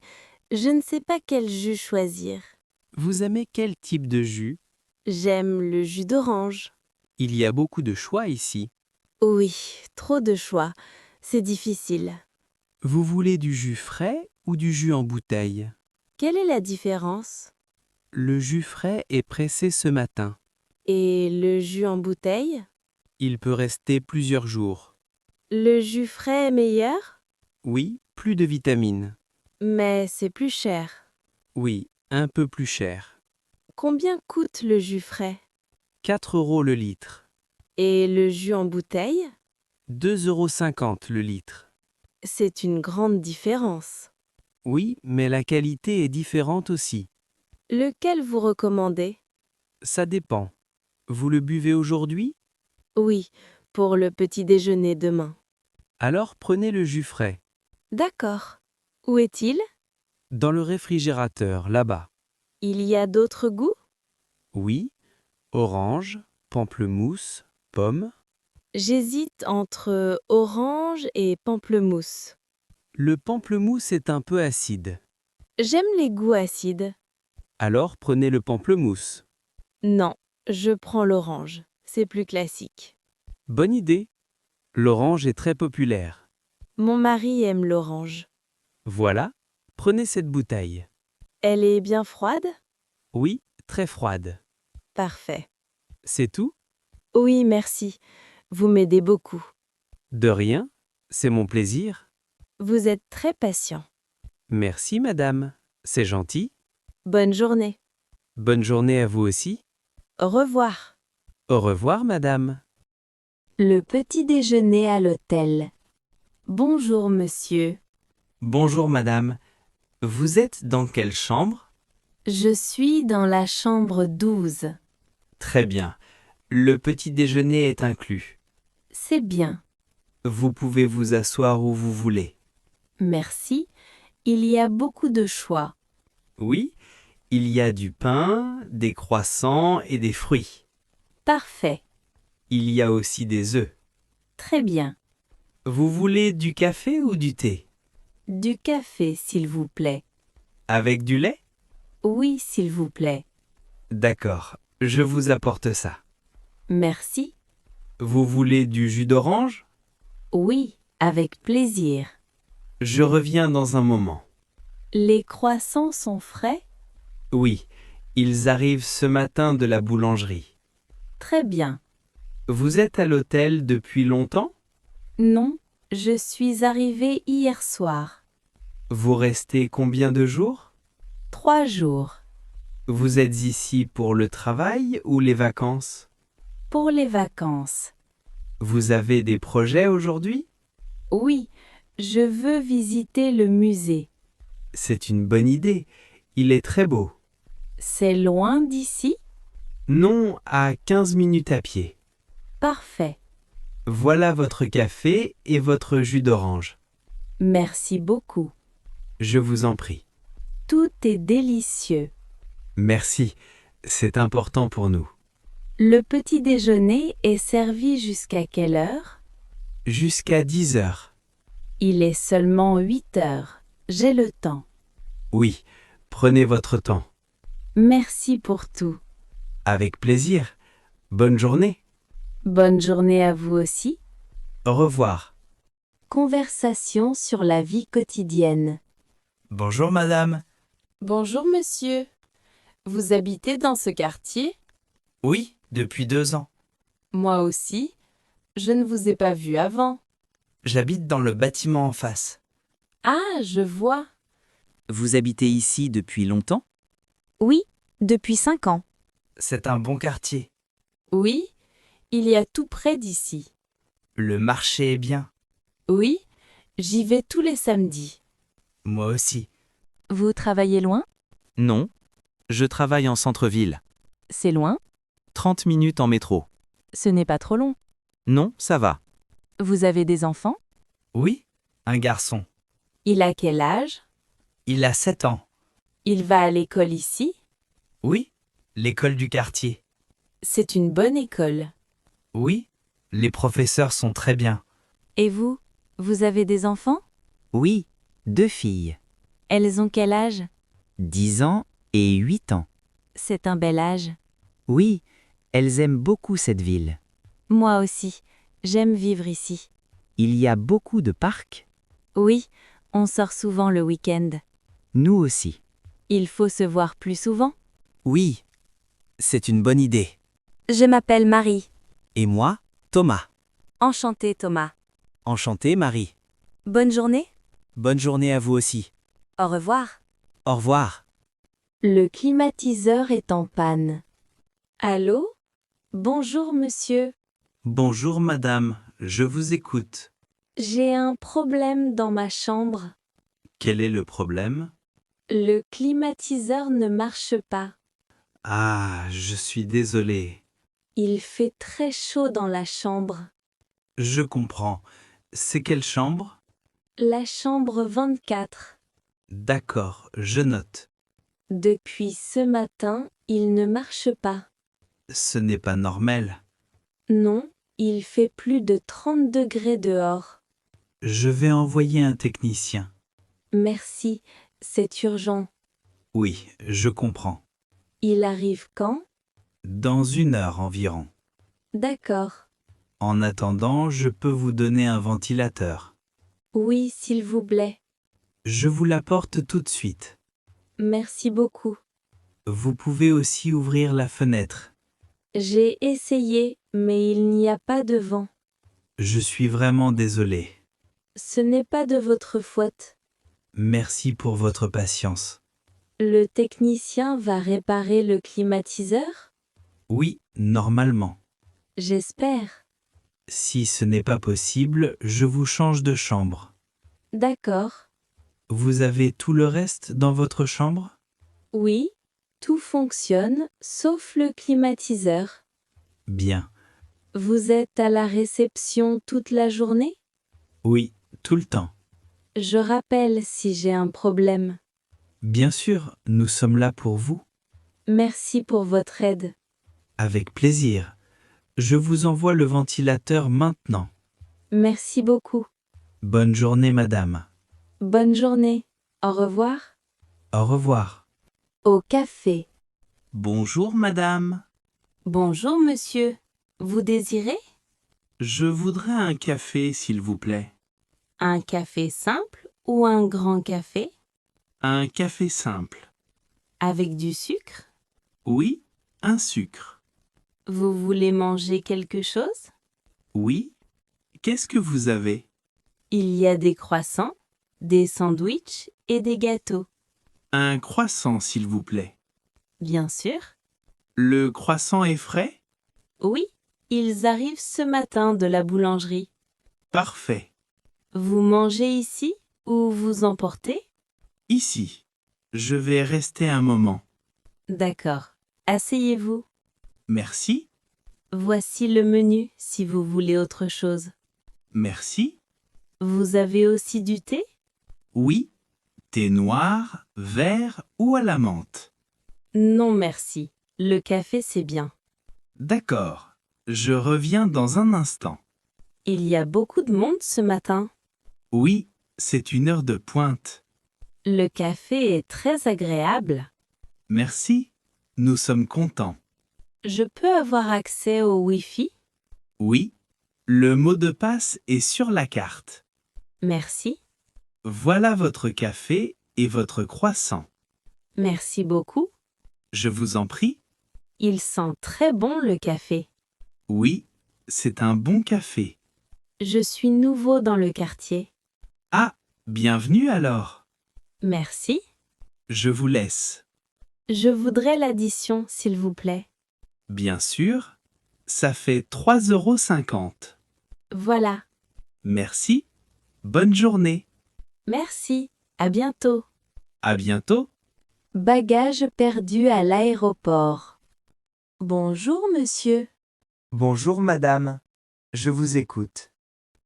je ne sais pas quel jus choisir. Vous aimez quel type de jus? J'aime le jus d'orange. Il y a beaucoup de choix ici. Oui, trop de choix. C'est difficile. Vous voulez du jus frais ou du jus en bouteille? Quelle est la différence? Le jus frais est pressé ce matin. Et le jus en bouteille? Il peut rester plusieurs jours. Le jus frais est meilleur? Oui, plus de vitamines. Mais c'est plus cher. Oui, un peu plus cher. Combien coûte le jus frais? 4 € le litre. Et le jus en bouteille? 2,50 € le litre. C'est une grande différence. Oui, mais la qualité est différente aussi. Lequel vous recommandez? Ça dépend. Vous le buvez aujourd'hui? Oui, pour le petit déjeuner demain. Alors prenez le jus frais. D'accord. Où est-il? Dans le réfrigérateur, là-bas. Il y a d'autres goûts? Oui, orange, pamplemousse, pomme. J'hésite entre orange et pamplemousse. Le pamplemousse est un peu acide. J'aime les goûts acides. Alors prenez le pamplemousse. Non, je prends l'orange. C'est plus classique. Bonne idée. L'orange est très populaire. Mon mari aime l'orange. Voilà, prenez cette bouteille. Elle est bien froide? Oui, très froide. Parfait. C'est tout? Oui, merci. Vous m'aidez beaucoup. De rien, c'est mon plaisir. Vous êtes très patient. Merci madame, c'est gentil. Bonne journée. Bonne journée à vous aussi. Au revoir. Au revoir madame. Le petit déjeuner à l'hôtel. Bonjour, monsieur. Bonjour, madame. Vous êtes dans quelle chambre? Je suis dans la chambre 12. Très bien. Le petit déjeuner est inclus. C'est bien. Vous pouvez vous asseoir où vous voulez. Merci. Il y a beaucoup de choix. Oui, il y a du pain, des croissants et des fruits. Parfait. Il y a aussi des œufs. Très bien. Vous voulez du café ou du thé? Du café, s'il vous plaît. Avec du lait? Oui, s'il vous plaît. D'accord, je vous apporte ça. Merci. Vous voulez du jus d'orange? Oui, avec plaisir. Je reviens dans un moment. Les croissants sont frais? Oui, ils arrivent ce matin de la boulangerie. Très bien. Vous êtes à l'hôtel depuis longtemps? Non, je suis arrivée hier soir. Vous restez combien de jours? 3 jours. Vous êtes ici pour le travail ou les vacances? Pour les vacances. Vous avez des projets aujourd'hui? Oui, Je veux visiter le musée. C'est une bonne idée. Il est très beau. C'est loin d'ici? Non, à 15 minutes à pied. Parfait. Voilà votre café et votre jus d'orange. Merci beaucoup. Je vous en prie. Tout est délicieux. Merci. C'est important pour nous. Le petit déjeuner est servi jusqu'à quelle heure? Jusqu'à 10 heures. Il est seulement 8 heures. J'ai le temps. Oui, prenez votre temps. Merci pour tout. Avec plaisir. Bonne journée. Bonne journée à vous aussi. Au revoir. Conversation sur la vie quotidienne. Bonjour madame. Bonjour monsieur. Vous habitez dans ce quartier? Oui, depuis 2 ans. Moi aussi. Je ne vous ai pas vu avant. J'habite dans le bâtiment en face. Ah, je vois. Vous habitez ici depuis longtemps? Oui, depuis 5 ans. C'est un bon quartier. Oui, il y a tout près d'ici. Le marché est bien. Oui, j'y vais tous les samedis. Moi aussi. Vous travaillez loin? Non. Je travaille en centre-ville. C'est loin? 30 minutes en métro. Ce n'est pas trop long. Non, ça va. Vous avez des enfants? Oui, un garçon. Il a quel âge? Il a 7 ans. Il va à l'école ici? Oui, l'école du quartier. C'est une bonne école. Oui, les professeurs sont très bien. Et vous? Vous avez des enfants? Oui, 2 filles, Elles ont quel âge? 10 ans et 8 ans. C'est un bel âge. Oui, elles aiment beaucoup cette ville. Moi aussi. J'aime vivre ici. Il y a beaucoup de parcs. Oui, on sort souvent le week-end. Nous aussi. Il faut se voir plus souvent. Oui, c'est une bonne idée. Je m'appelle Marie. Et moi, Thomas. Enchantée, Thomas. Enchanté, Marie. Bonne journée. Bonne journée à vous aussi. Au revoir. Au revoir. Le climatiseur est en panne. Allô? Bonjour monsieur. Bonjour madame, je vous écoute. J'ai un problème dans ma chambre. Quel est le problème? Le climatiseur ne marche pas. Ah, je suis désolé. Il fait très chaud dans la chambre. Je comprends. C'est quelle chambre? La chambre 24. D'accord, je note. Depuis ce matin, il ne marche pas. Ce n'est pas normal. Non, il fait plus de 30 degrés dehors. Je vais envoyer un technicien. Merci, c'est urgent. Oui, je comprends. Il arrive quand? Dans 1 heure environ. D'accord. En attendant, je peux vous donner un ventilateur. Oui, s'il vous plaît. Je vous l'apporte tout de suite. Merci beaucoup. Vous pouvez aussi ouvrir la fenêtre. J'ai essayé, mais il n'y a pas de vent. Je suis vraiment désolé. Ce n'est pas de votre faute. Merci pour votre patience. Le technicien va réparer le climatiseur? Oui, normalement. J'espère. Si ce n'est pas possible, je vous change de chambre. D'accord. Vous avez tout le reste dans votre chambre? Oui, tout fonctionne, sauf le climatiseur. Bien. Vous êtes à la réception toute la journée? Oui, tout le temps. Je rappelle si j'ai un problème. Bien sûr, nous sommes là pour vous. Merci pour votre aide. Avec plaisir. Je vous envoie le ventilateur maintenant. Merci beaucoup. Bonne journée, madame. Bonne journée. Au revoir. Au revoir. Au café. Bonjour, madame. Bonjour monsieur. Vous désirez? Je voudrais un café, s'il vous plaît. Un café simple ou un grand café? Un café simple. Avec du sucre? Oui, un sucre. Vous voulez manger quelque chose? Oui. Qu'est-ce que vous avez? Il y a des croissants, des sandwichs et des gâteaux. Un croissant, s'il vous plaît. Bien sûr. Le croissant est frais? Oui, ils arrivent ce matin de la boulangerie. Parfait. Vous mangez ici ou vous emportez? Ici. Je vais rester un moment. D'accord. Asseyez-vous. Merci. Voici le menu si vous voulez autre chose. Merci. Vous avez aussi du thé? Oui. Thé noir, vert ou à la menthe? Non merci. Le café c'est bien. D'accord. Je reviens dans un instant. Il y a beaucoup de monde ce matin. Oui, c'est une heure de pointe. Le café est très agréable. Merci. Nous sommes contents. Je peux avoir accès au Wi-Fi? Oui. Le mot de passe est sur la carte. Merci. Voilà votre café et votre croissant. Merci beaucoup. Je vous en prie. Il sent très bon le café. Oui, c'est un bon café. Je suis nouveau dans le quartier. Ah, bienvenue alors. Merci. Je vous laisse. Je voudrais l'addition, s'il vous plaît. Bien sûr, ça fait 3,50 €. Voilà. Merci. Bonne journée. Merci. À bientôt. À bientôt. Bagages perdus à l'aéroport. Bonjour, monsieur. Bonjour madame. Je vous écoute.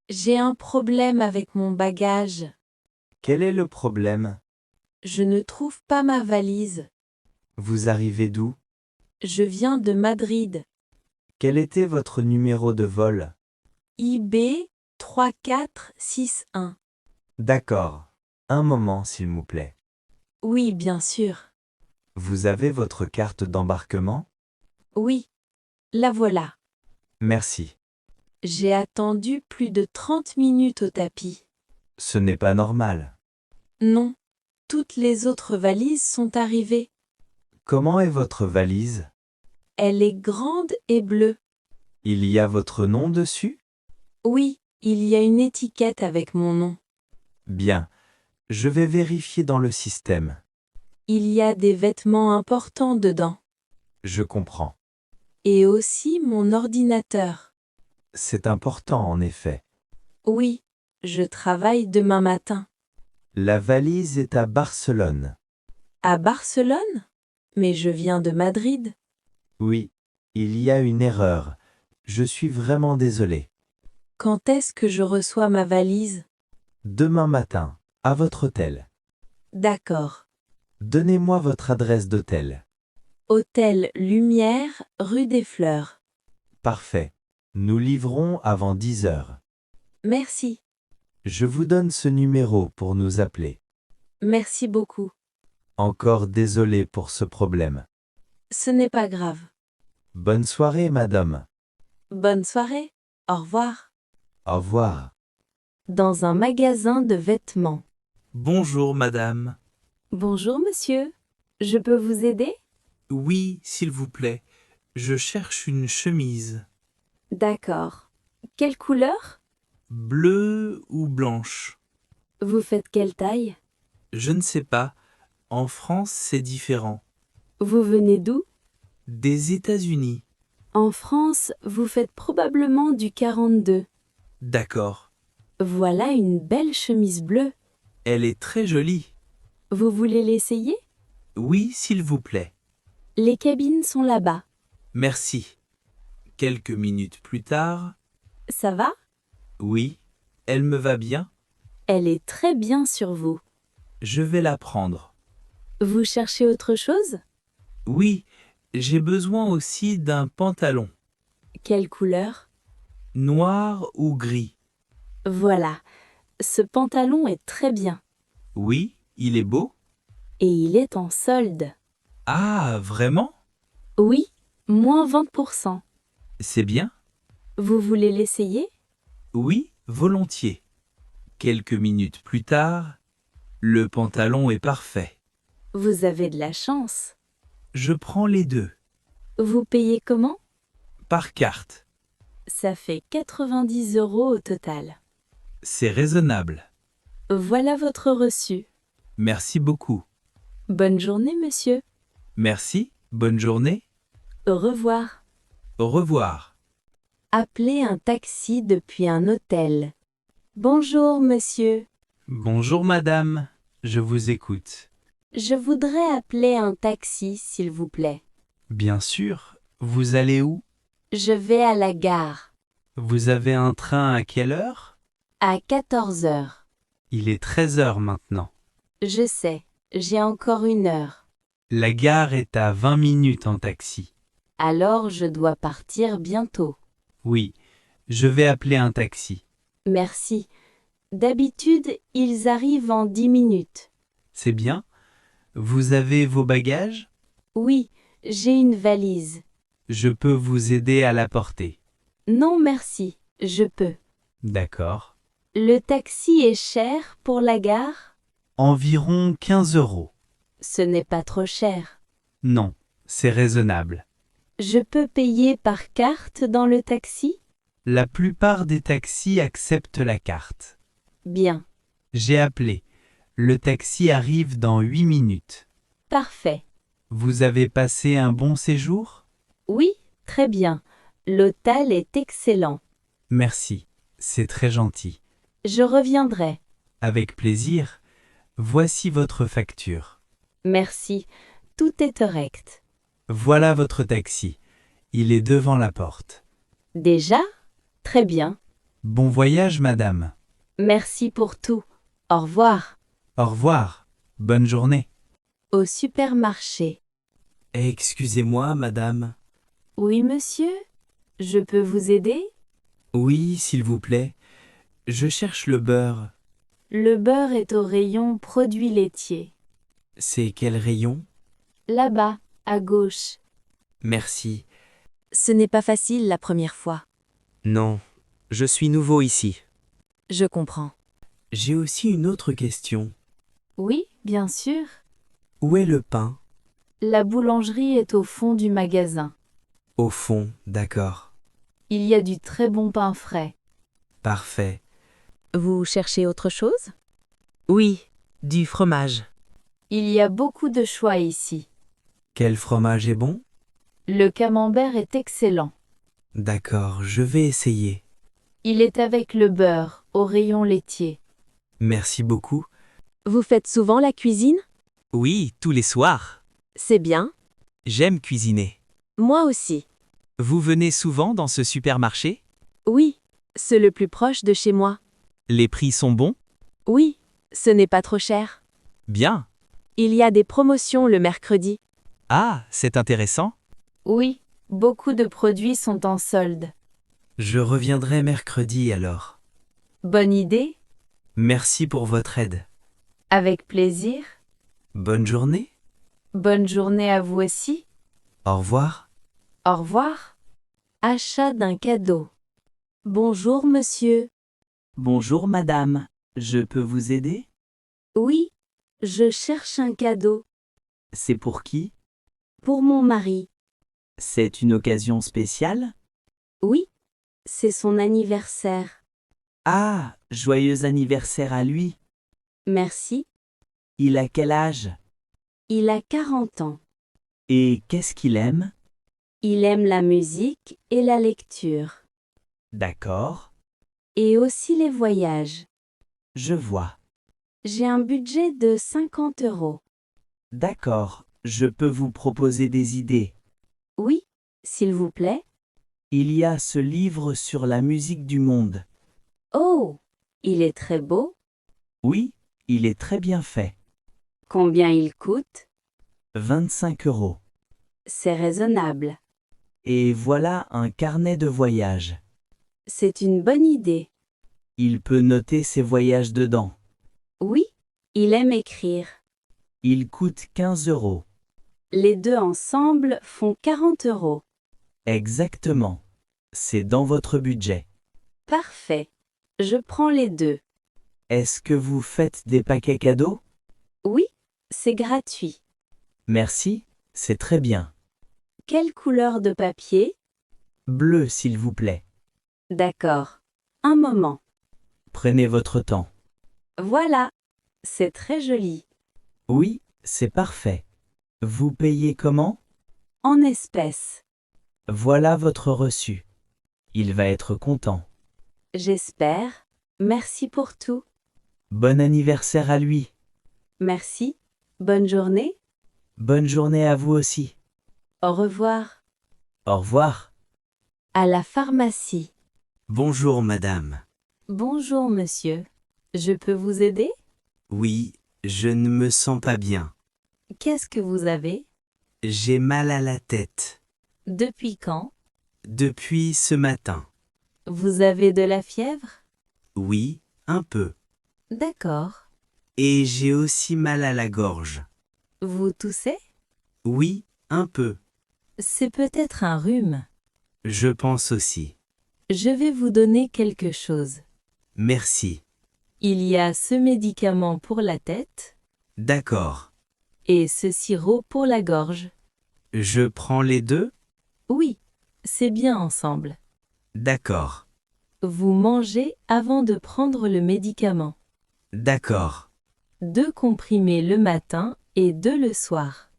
J'ai un problème avec mon bagage. Quel est le problème? Je ne trouve pas ma valise. Vous arrivez d'où? Je viens de Madrid. Quel était votre numéro de vol? IB 3461. D'accord. Un moment s'il vous plaît. Oui, bien sûr. Vous avez votre carte d'embarquement? Oui. La voilà. Merci. J'ai attendu plus de 30 minutes au tapis. Ce n'est pas normal. Non. Toutes les autres valises sont arrivées. Comment est votre valise? Elle est grande et bleue. Il y a votre nom dessus? Oui, il y a une étiquette avec mon nom. Bien. Je vais vérifier dans le système. Il y a des vêtements importants dedans. Je comprends. Et aussi mon ordinateur. C'est important en effet. Oui, je travaille demain matin. La valise est à Barcelone. À Barcelone? Mais je viens de Madrid. Oui, il y a une erreur. Je suis vraiment désolé. Quand est-ce que je reçois ma valise? Demain matin, à votre hôtel. D'accord. Donnez-moi votre adresse d'hôtel. Hôtel Lumière, rue des Fleurs. Parfait. Nous livrons avant 10 heures. Merci. Je vous donne ce numéro pour nous appeler. Merci beaucoup. Encore désolé pour ce problème. Ce n'est pas grave. Bonne soirée, madame. Bonne soirée. Au revoir. Au revoir. Dans un magasin de vêtements. Bonjour, madame. Bonjour monsieur. Je peux vous aider? Oui, s'il vous plaît. Je cherche une chemise. D'accord. Quelle couleur? Bleue ou blanche? Vous faites quelle taille? Je ne sais pas. En France, c'est différent. Vous venez d'où? Des États-Unis. En France, vous faites probablement du 42. D'accord. Voilà une belle chemise bleue. Elle est très jolie. Vous voulez l'essayer? Oui, s'il vous plaît. Les cabines sont là-bas. Merci. Quelques minutes plus tard. Ça va? Oui, elle me va bien. Elle est très bien sur vous. Je vais la prendre. Vous cherchez autre chose? Oui, j'ai besoin aussi d'un pantalon. Quelle couleur? Noir ou gris? Voilà. Ce pantalon est très bien. Oui, il est beau. Et il est en solde. Ah, vraiment? Oui, moins 20%. C'est bien? Vous voulez l'essayer? Oui, volontiers. Quelques minutes plus tard, le pantalon est parfait. Vous avez de la chance. Je prends les deux. Vous payez comment? Par carte. Ça fait 90 € au total. C'est raisonnable. Voilà votre reçu. Merci beaucoup. Bonne journée, monsieur. Merci, bonne journée. Au revoir. Au revoir. Appeler un taxi depuis un hôtel. Bonjour, monsieur. Bonjour madame, je vous écoute. Je voudrais appeler un taxi, s'il vous plaît. Bien sûr, vous allez où? Je vais à la gare. Vous avez un train à quelle heure? À 14 heures. Il est 13 heures maintenant. Je sais, j'ai encore 1 heure. La gare est à 20 minutes en taxi. Alors je dois partir bientôt. Oui, je vais appeler un taxi. Merci. D'habitude, ils arrivent en 10 minutes. C'est bien? Vous avez vos bagages? Oui, j'ai une valise. Je peux vous aider à la porter. Non, merci, je peux. D'accord. Le taxi est cher pour la gare? Environ 15 euros. Ce n'est pas trop cher. Non, c'est raisonnable. Je peux payer par carte dans le taxi? La plupart des taxis acceptent la carte. Bien. J'ai appelé. Le taxi arrive dans 8 minutes. Parfait. Vous avez passé un bon séjour? Oui, très bien. L'hôtel est excellent. Merci, c'est très gentil. Je reviendrai. Avec plaisir. Voici votre facture. Merci. Tout est correct. Voilà votre taxi. Il est devant la porte. Déjà? Très bien. Bon voyage, madame. Merci pour tout. Au revoir. Au revoir. Bonne journée. Au supermarché. Excusez-moi, madame. Oui, monsieur? Je peux vous aider? Oui, s'il vous plaît. Je cherche le beurre. Le beurre est au rayon produits laitiers. C'est quel rayon? Là-bas, à gauche. Merci. Ce n'est pas facile la première fois. Non, je suis nouveau ici. Je comprends. J'ai aussi une autre question. Oui, bien sûr. Où est le pain? La boulangerie est au fond du magasin. Au fond, d'accord. Il y a du très bon pain frais. Parfait. Vous cherchez autre chose? Oui, du fromage. Il y a beaucoup de choix ici. Quel fromage est bon? Le camembert est excellent. D'accord, je vais essayer. Il est avec le beurre, au rayon laitier. Merci beaucoup. Vous faites souvent la cuisine? Oui, tous les soirs. C'est bien. J'aime cuisiner. Moi aussi. Vous venez souvent dans ce supermarché? Oui, c'est le plus proche de chez moi. Les prix sont bons? Oui, ce n'est pas trop cher. Bien. Il y a des promotions le mercredi. Ah, c'est intéressant. Oui, beaucoup de produits sont en solde. Je reviendrai mercredi alors. Bonne idée? Merci pour votre aide. Avec plaisir. Bonne journée. Bonne journée à vous aussi. Au revoir. Au revoir. Achat d'un cadeau. Bonjour, monsieur. Bonjour madame, je peux vous aider? Oui, je cherche un cadeau. C'est pour qui? Pour mon mari. C'est une occasion spéciale? Oui, c'est son anniversaire. Ah, joyeux anniversaire à lui. Merci. Il a quel âge? Il a 40 ans. Et qu'est-ce qu'il aime? Il aime la musique et la lecture. D'accord, Et aussi les voyages. je vois. J'ai un budget de 50 €. D'accord, je peux vous proposer des idées. Oui, s'il vous plaît. Il y a ce livre sur la musique du monde. Oh, il est très beau. Oui, il est très bien fait. Combien il coûte? 25 euros. C'est raisonnable. Et voilà un carnet de voyage. C'est une bonne idée. Il peut noter ses voyages dedans. Oui, il aime écrire. Il coûte 15 euros. Les deux ensemble font 40 €. Exactement. C'est dans votre budget. Parfait. Je prends les deux. Est-ce que vous faites des paquets cadeaux? Oui, c'est gratuit. Merci, c'est très bien. Quelle couleur de papier? Bleu, s'il vous plaît. D'accord. Un moment. Prenez votre temps. Voilà. C'est très joli. Oui, c'est parfait. Vous payez comment? En espèces. Voilà votre reçu. Il va être content. J'espère. Merci pour tout. Bon anniversaire à lui. Merci. Bonne journée. Bonne journée à vous aussi. Au revoir. Au revoir. À la pharmacie. Bonjour madame. Bonjour monsieur. Je peux vous aider? Oui, je ne me sens pas bien. Qu'est-ce que vous avez? J'ai mal à la tête. Depuis quand? Depuis ce matin. Vous avez de la fièvre? Oui, un peu. D'accord. Et j'ai aussi mal à la gorge. Vous toussez? Oui, un peu. C'est peut-être un rhume. Je pense aussi. Je vais vous donner quelque chose. Merci. Il y a ce médicament pour la tête D'accord. et ce sirop pour la gorge. Je prends les deux? Oui, c'est bien ensemble. D'accord. Vous mangez avant de prendre le médicament. D'accord. 2 comprimés le matin et 2 le soir.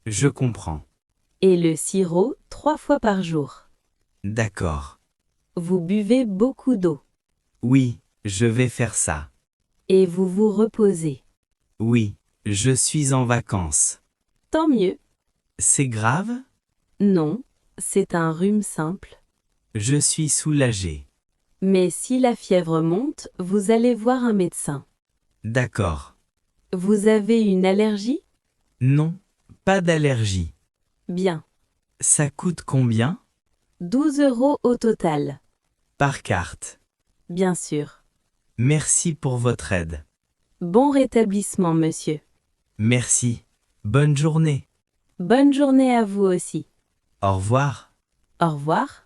Je comprends. Et le sirop 3 fois par jour. D'accord. Vous buvez beaucoup d'eau. Oui, je vais faire ça. Et vous vous reposez. Oui, je suis en vacances. Tant mieux. C'est grave? Non, c'est un rhume simple. Je suis soulagé. Mais si la fièvre monte, vous allez voir un médecin. D'accord. Vous avez une allergie? Non, pas d'allergie. Bien. Ça coûte combien? 12 € au total. Par carte. Bien sûr. Merci pour votre aide. Bon rétablissement, monsieur. Merci. Bonne journée. Bonne journée à vous aussi. Au revoir. Au revoir.